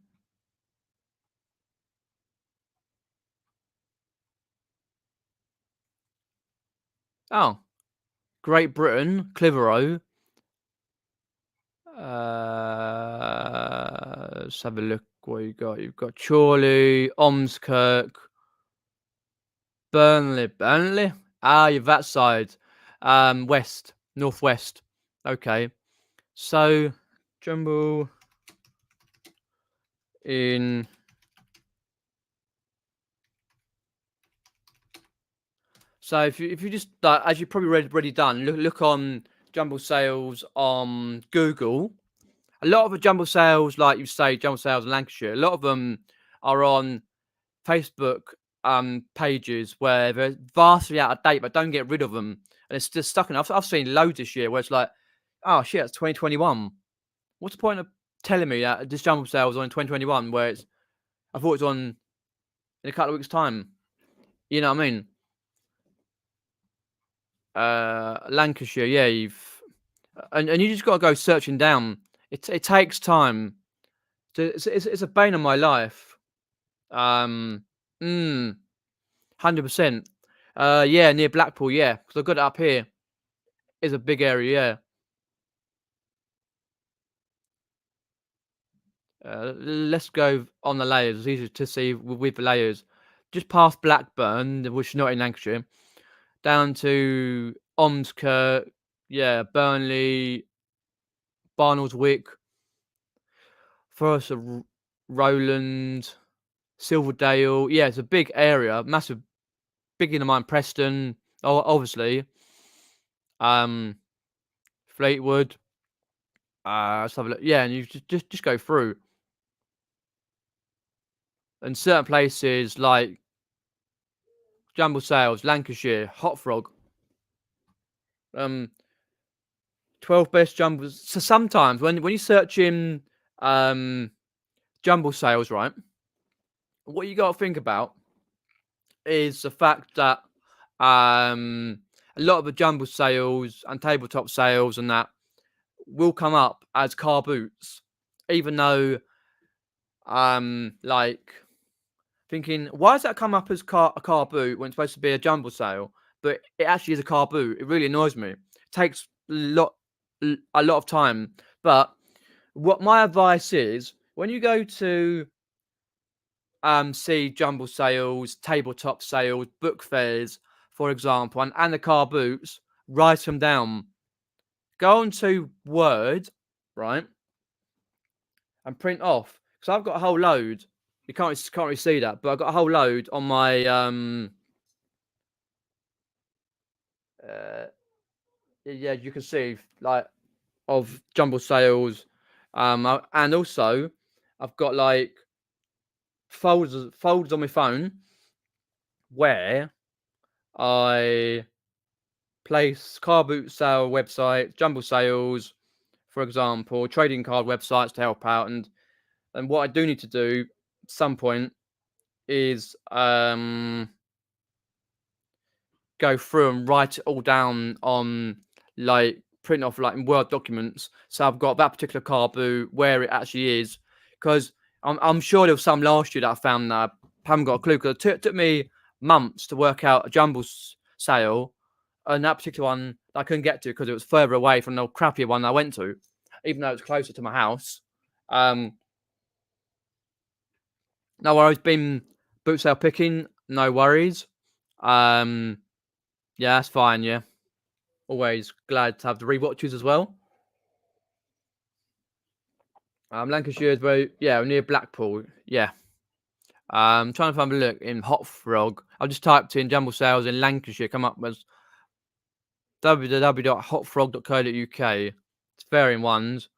Oh, Great Britain, Clitheroe. Let's have a look what you got. You've got Chorley, Ormskirk, Burnley. Ah, you're that side. West, northwest. Okay. So, jumble in So if you just like, as you've probably already done, look on jumble sales on Google. A lot of the jumble sales, like you say, jumble sales in Lancashire, a lot of them are on Facebook pages where they're vastly out of date, but don't get rid of them, and it's just stuck in. I've seen loads this year where it's like, oh shit, it's 2021. What's the point of telling me that this jumble sale was on in 2021 where I thought it was on in a couple of weeks' time? You know what I mean? Lancashire, yeah, and you just got to go searching down. It takes time. It's a bane of my life. 100%. Yeah, near Blackpool, yeah, because I've got it up here. It's a big area, yeah. Let's go on the layers. It's easier to see with the layers. Just past Blackburn, which is not in Lancashire, down to Ormskirk, yeah, Burnley, Barnoldswick, Forest of Rowland, Silverdale. Yeah, it's a big area, massive, big in mine. Preston, obviously. Fleetwood. Let's have a look. Yeah, and you just go through. And certain places like Jumble Sales, Lancashire, Hot Frog, 12 best jumbles. So sometimes when you search in jumble sales, right, what you got to think about is the fact that a lot of the jumble sales and tabletop sales and that will come up as car boots, even though like thinking, why does that come up as a car boot when it's supposed to be a jumble sale? But it actually is a car boot. It really annoys me. It takes a lot of time. But what my advice is, when you go to see jumble sales, tabletop sales, book fairs, for example, and the car boots, write them down. Go onto Word, right, and print off. Because I've got a whole load. You can't really see that, but I've got a whole load on my yeah, you can see like of jumble sales, and also I've got like folders on my phone where I place car boot sale websites, jumble sales, for example, trading card websites to help out, and what I do need to do at some point is go through and write it all down on like print off like in Word documents. So I've got that particular car boot, where it actually is, because I'm sure there was some last year that I found that I haven't got a clue, because it took me months to work out a jumble sale, and that particular one I couldn't get to because it was further away from the crappier one I went to, even though it was closer to my house. No worries, been boot sale picking, no worries. Yeah, that's fine, yeah. Always glad to have the rewatches as well. Lancashire is very, yeah, near Blackpool, yeah. Trying to find a look in Hot Frog. I just typed in jumble sales in Lancashire, come up with www.hotfrog.co.uk. It's varying ones.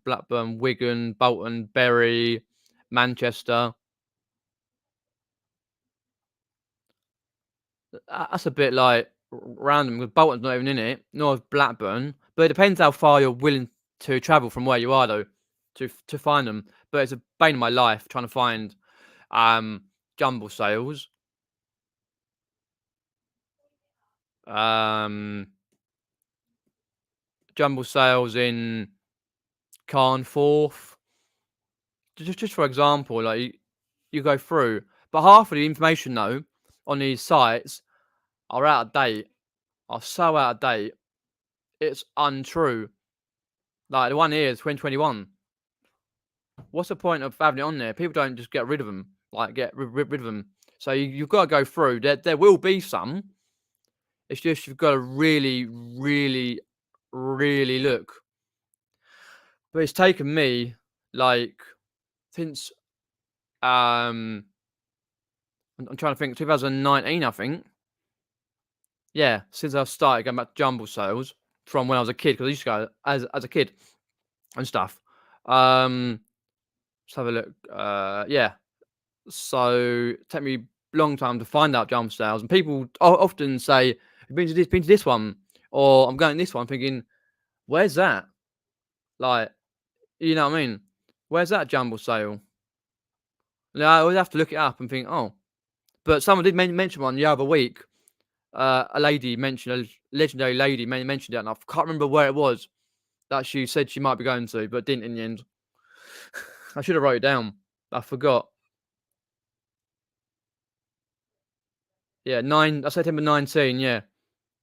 Blackburn, Wigan, Bolton, Bury, Manchester. That's a bit like random, because Bolton's not even in it, nor is Blackburn. But it depends how far you're willing to travel from where you are, though, to find them. But it's a bane of my life trying to find jumble sales. Jumble sales in Carnforth. Just for example, like you go through, but half of the information though on these sites are out of date. Are so out of date. It's untrue. Like the one here is 2021. What's the point of having it on there? People don't just get rid of them. Like get rid of them. So you've got to go through. There will be some. It's just you've got to really, really, really look. But it's taken me like since I'm trying to think. 2019, I think. Yeah, since I've started going back to jumble sales from when I was a kid, because I used to go as a kid and stuff. Let's have a look. Yeah. So take me a long time to find out jumble sales, and people often say, "You've been to this one," or "I'm going to this one." Thinking, "Where's that?" Like, you know what I mean? Where's that jumble sale? Now I always have to look it up and think, "Oh." But someone did mention one the other week. A lady mentioned, a legendary lady mentioned it, and I can't remember where it was that she said she might be going to, but didn't in the end. I should have wrote it down. I forgot. Yeah, September 19. Yeah,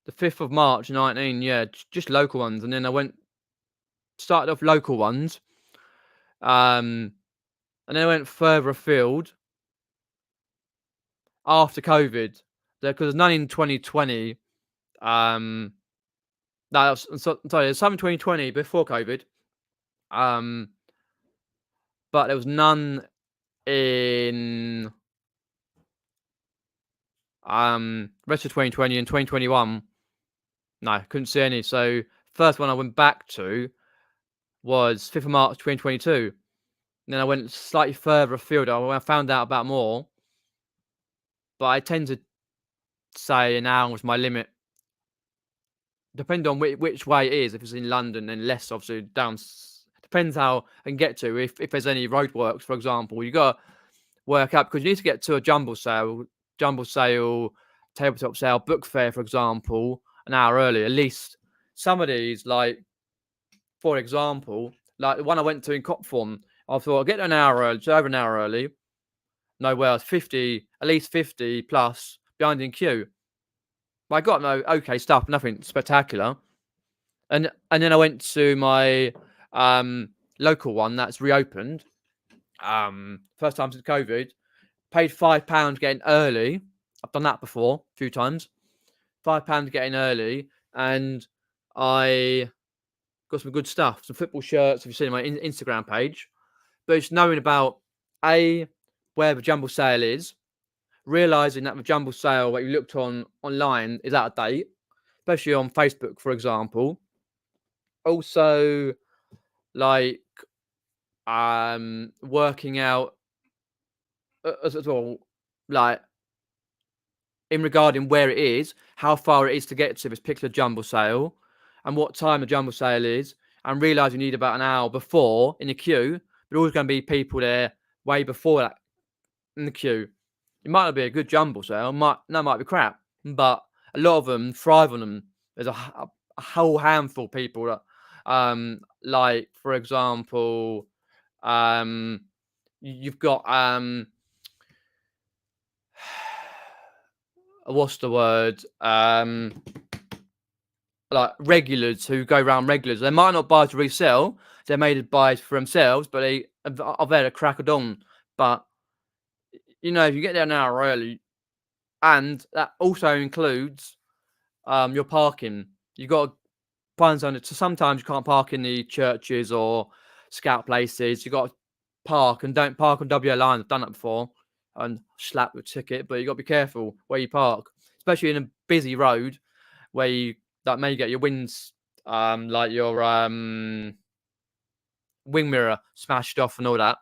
the 5th of March 19. Yeah, just local ones, and then I started off local ones, and then I went further afield after COVID. Because there's none in 2020. Um, sorry, there's some in 2020 before COVID. Um, but there was none in rest of 2020 and 2021. No, couldn't see any. So first one I went back to was 5th of March 2022. And then I went slightly further afield. I found out about more, but I tend to say an hour was my limit. Depending on which way it is. If it's in London, then less obviously down. Depends how I can get to. If there's any roadworks, for example, you got to work out because you need to get to a jumble sale, tabletop sale, book fair, for example, an hour early. At least some of these, like for example, like the one I went to in Copthorne, I thought I'll get there an hour early, just over an hour early. No, well, 50, at least 50 plus behind in queue. But I got no okay stuff, nothing spectacular. And then I went to my local one that's reopened. First time since COVID. Paid £5 getting early. I've done that before a few times. £5 getting early, and I got some good stuff. Some football shirts. If you've seen my Instagram page, but it's knowing about where the jumble sale is, realizing that the jumble sale that you looked on online is out of date, especially on Facebook, for example. Also, like working out as well, like in regarding where it is, how far it is to get to this particular jumble sale, and what time the jumble sale is, and realise you need about an hour before in the queue. There's always going to be people there way before that in the queue. It might not be a good jumble sale, might be crap, but a lot of them thrive on them. There's a whole handful of people that, like for example, you've got what's the word? Like regulars who go around regulars. They might not buy to resell. They may buy for themselves, but I've had a crack of dawn. But if you get there an hour early, and that also includes your parking. You got to find something. So sometimes you can't park in the churches or scout places. You got to park, and don't park on WA line. I've done that before and slapped with a ticket. But you got to be careful where you park, especially in a busy road where you that may get your winds, like your wing mirror smashed off and all that.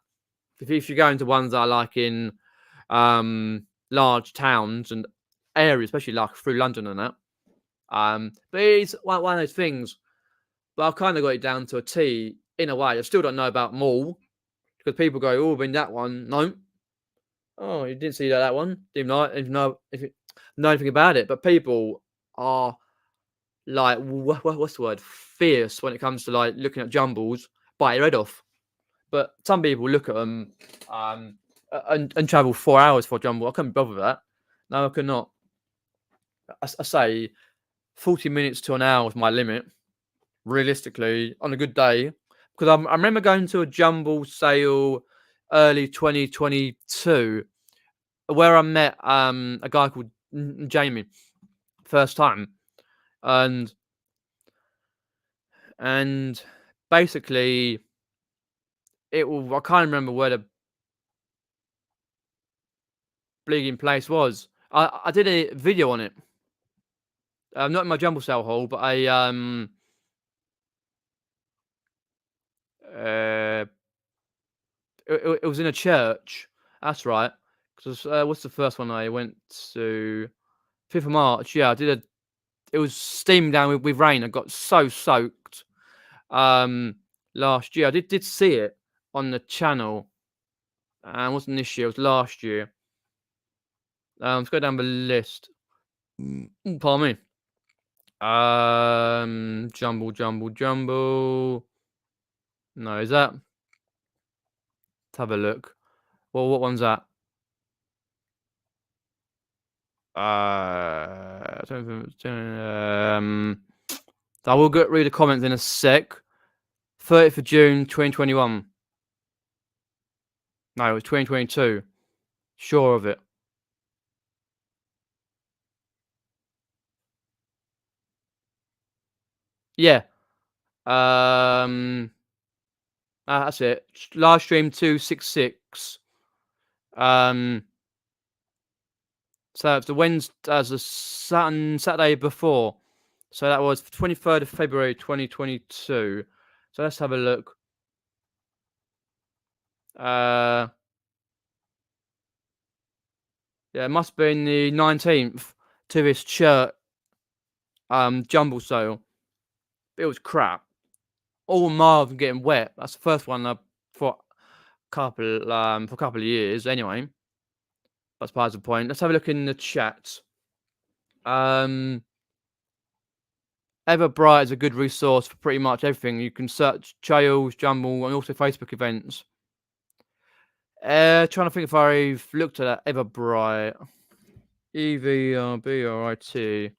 If you're going to ones that are like in large towns and areas, especially like through London and that. But it's one of those things. But I've kind of got it down to a T in a way. I still don't know about mall because people go, "Oh, been that one." No. Oh, you didn't see that one? Didn't know if you know anything about it. But people are like, what's the word? Fierce when it comes to like looking at jumbles, bite your head off. But some people look at them and travel 4 hours for a jumble. I can't bother with that. No, I cannot. I say 40 minutes to an hour is my limit, realistically, on a good day. Because I remember going to a jumble sale early 2022 where I met a guy called Jamie first time. And basically I can't remember where bleeding place was. I did a video on it. Not in my jumble sale haul, but uh, it was in a church. That's right. Because what's the first one I went to? 5th of March. Yeah, I did a. It was steaming down with rain. I got so soaked. Last year I did see it on the channel. And it wasn't this year. It was last year. Let's go down the list. Pardon me. Jumble. No, is that? Let's have a look. Well, what one's that? I will read the comments in a sec. 30th of June, 2021. No, it was 2022. Sure of it. Yeah. That's it. Live stream 266. So it's the Wednesday, as the Saturday before. So that was 23rd of February 2022. So let's have a look. Yeah, it must have been the 19th to this shirt jumble sale. It was crap. All miles getting wet. That's the first one for a couple of years anyway. That's part of the point. Let's have a look in the chat. Everbright is a good resource for pretty much everything. You can search trails, jumble, and also Facebook events. Trying to think if I've looked at that Everbright. EVRBRIT.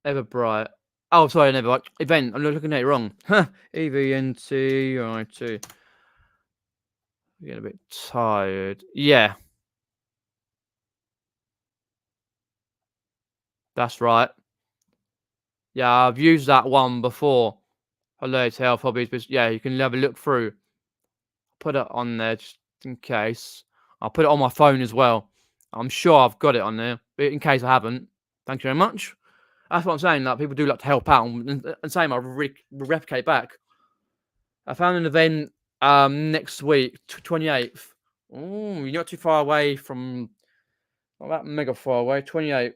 Everbright. Oh, sorry, Everbright. Event. I'm looking at it wrong. EVNTRIT. I'm getting a bit tired. Yeah. That's right. Yeah, I've used that one before. Hello to Health Hobbies, but yeah, you can have a look through. Put it on there just in case. I'll put it on my phone as well. I'm sure I've got it on there, but in case I haven't, thank you very much. That's what I'm saying. Like, people do like to help out and same. I'll replicate back. I found an event next week, 28th. Oh, you're not too far away from. Not that mega far away. 28th.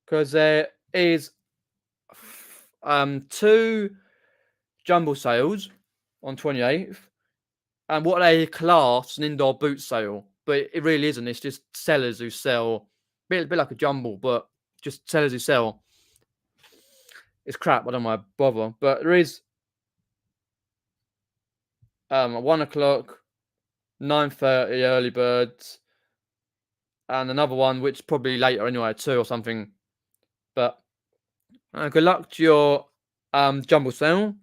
Because there is 2 jumble sales on 28th, and what they class an indoor boot sale, but it really isn't. It's just sellers who sell, bit like a jumble, but just sellers who sell. It's crap. I don't mind bother, but there is 1 o'clock, 9:30 early birds, and another one which is probably later anyway, 2 or something. But good luck to your jumble sale.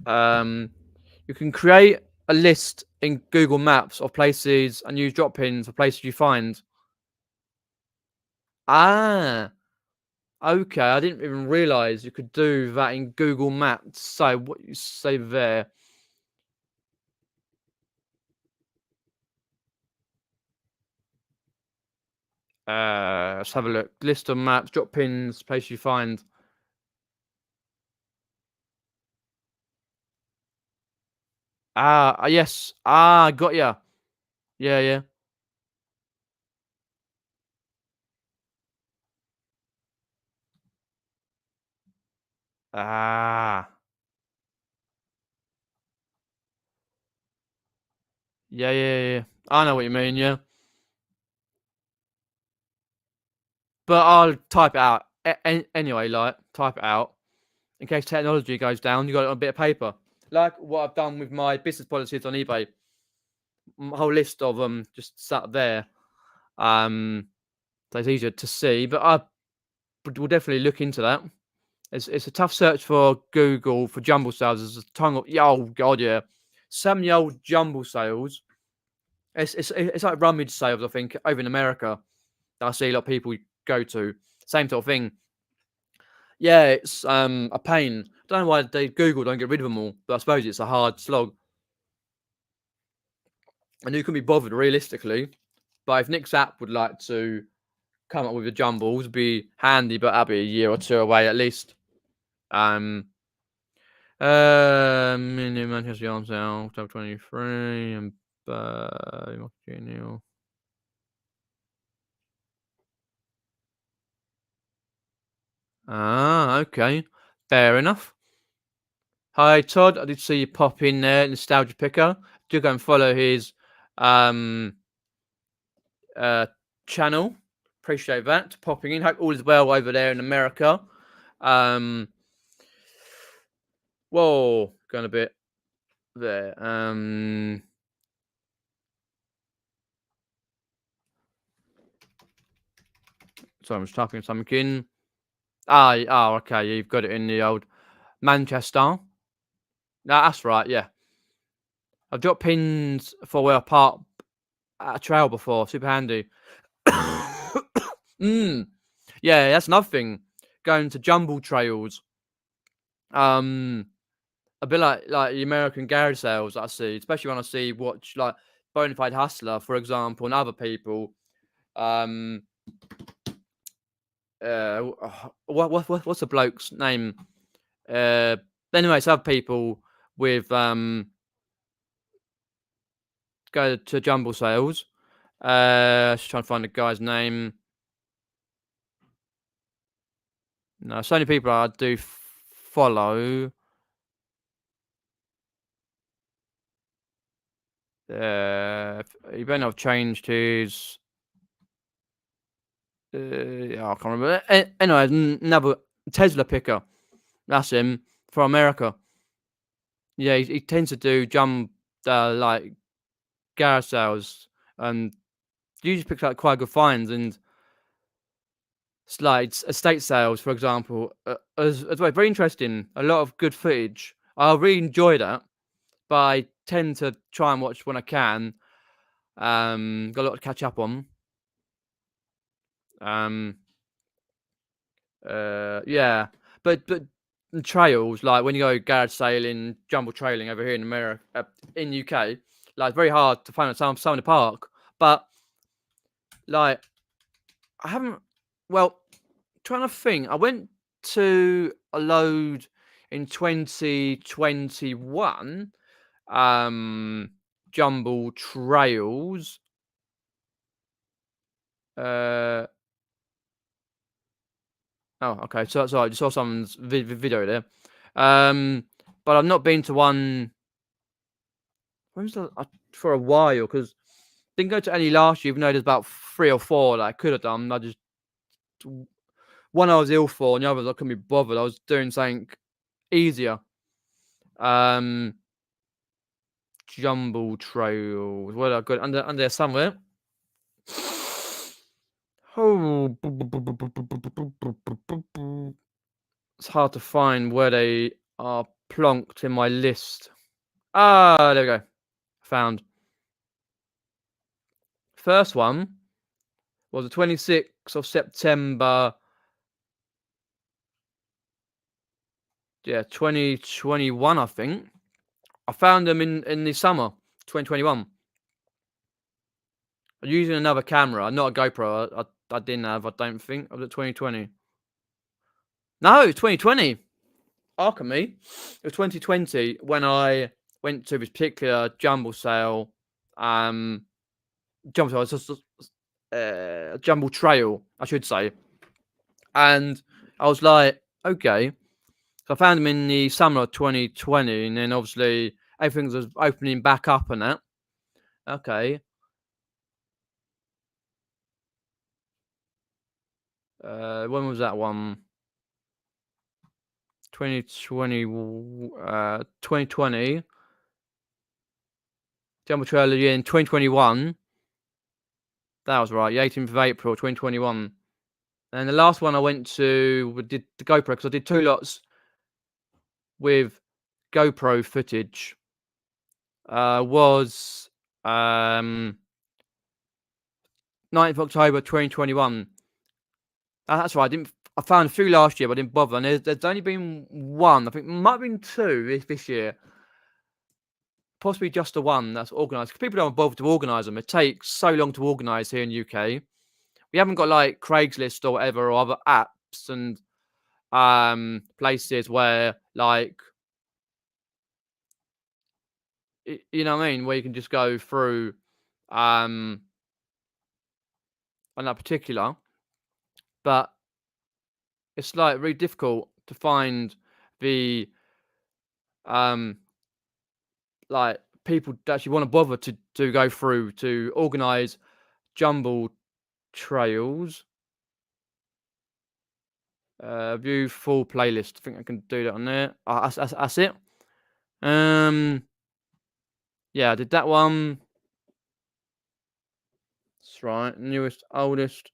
You can create a list in Google Maps of places and use drop pins for places you find. Ah, okay. I didn't even realize you could do that in Google Maps. So what you say there? Let's have a look. List of maps, drop pins, place you find. Yes. Got ya. Yeah. Ah. Yeah. I know what you mean, yeah. But I'll type it out. Anyway, like, type it out. In case technology goes down, you got it on a bit of paper. Like what I've done with my business policies on eBay. A whole list of them just sat there. So it's easier to see. But I will definitely look into that. It's a tough search for Google for jumble sales. There's a ton of, oh god, yeah. some of the old jumble sales. It's like rummage sales, I think, over in America that I see a lot of people go to. Same sort of thing. Yeah, it's a pain. I don't know why Google don't get rid of them all, but I suppose it's a hard slog. And who can be bothered realistically? But if Nick's app would like to come up with the jumbles, be handy, but that'll be a year or two away at least. Mini Manchester Yarn Sale, top 23, and Genial. Okay. Fair enough. Hi, Todd. I did see you pop in there, Nostalgia Picker. Do go and follow his channel. Appreciate that. Popping in. Hope all is well over there in America. Whoa, going a bit there. Sorry, I'm just typing something in. Okay. You've got it in the old Manchester. No, that's right. Yeah, I've dropped pins for where I park at a trail before. Super handy. Yeah, that's another thing. Going to jumble trails. A bit like the American garage sales that I see, especially when I watch like Bonafide Hustler, for example, and other people. What's the bloke's name? Anyway, it's other people with go to jumble sales. Just trying to find the guy's name. No, so many people I do follow. He better not have changed his. I can't remember. Anyway, another Tesla picker. That's him for America. Yeah, he tends to do like garage sales, and usually picks up quite good finds. And it's like estate sales, for example, as well. Very interesting. A lot of good footage. I really enjoy that, but I tend to try and watch when I can. Got a lot to catch up on. Yeah, but trails, like when you go garage sailing, jumble trailing over here in America, in UK, like it's very hard to find some in the park. But like I haven't. Well, trying to think, I went to a load in 2021. Jumble trails. Oh, okay. So I just saw someone's video there. But I've not been to one. When was for a while? Because didn't go to any last year. Even though there's about 3 or 4 that I could have done. One I was ill for, and the others I couldn't be bothered. I was doing something easier. Jumble trails. Well, I got under there somewhere. Oh, it's hard to find where they are plonked in my list. There we go. Found. First one was the 26th of September. Yeah, 2021, I think. I found them in the summer, 2021. I'm using another camera, not a GoPro. I didn't have, I don't think. Was it 2020? No, 2020. Me. It was 2020 when I went to this particular jumble sale. Jumble trail, I should say. And I was like, okay. So I found them in the summer of 2020, and then obviously everything was opening back up and that. Okay. When was that one? 2020. 2020. Jumble trailer in 2021. That was right. The 18th of April, 2021. And the last one I went to did the GoPro, because I did 2 lots with GoPro footage. was 9th of October 2021. That's right. I found a few last year, but I didn't bother. And there's only been one. I think it might have been two this year. Possibly just the one that's organised. Because people don't bother to organise them. It takes so long to organise here in the UK. We haven't got like Craigslist or whatever, or other apps and places where like, you know what I mean, where you can just go through on that particular. But it's like really difficult to find the like people that actually want to bother to go through to organize jumble trails. View full playlist. I think I can do that on there. That's it. Yeah, I did that one. That's right. Newest, oldest.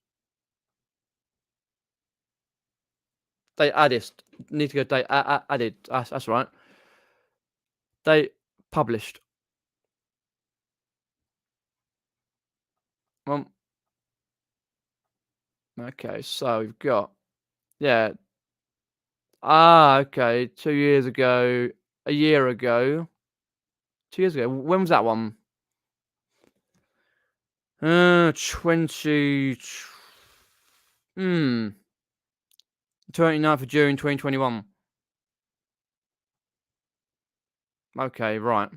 Date added. Need to go date added. That's right. Date published. Okay, so we've got, yeah. Okay. 2 years ago, a year ago, 2 years ago. When was that one? 20. 29th of June 2021. Okay, right.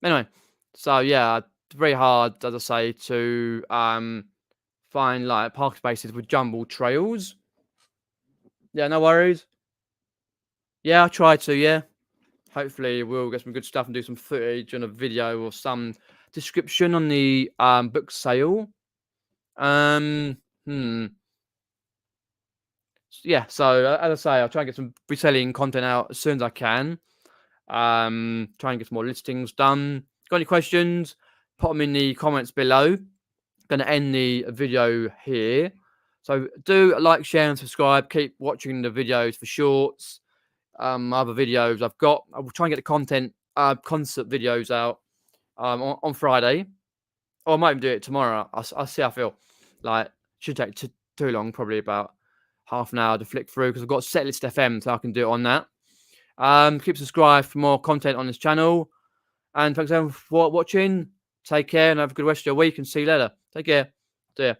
Anyway, so yeah, it's very hard, as I say, to find like park spaces with jumbled trails. Yeah, no worries. Yeah, I tried to, yeah. Hopefully we'll get some good stuff and do some footage and a video or some description on the book sale. Yeah, so as I say, I'll try and get some reselling content out as soon as I can. Try and get some more listings done. Got any questions? Put them in the comments below. Gonna end the video here. So do like, share, and subscribe. Keep watching the videos for shorts. Other videos I've got. I will try and get the content, concert videos out on Friday. Or I might even do it tomorrow. I'll see how I feel. Like, should take too long, probably about half an hour to flick through, because I've got Setlist FM, so I can do it on that. Keep subscribed for more content on this channel. And thanks everyone for watching. Take care and have a good rest of your week, and see you later. Take care. See ya.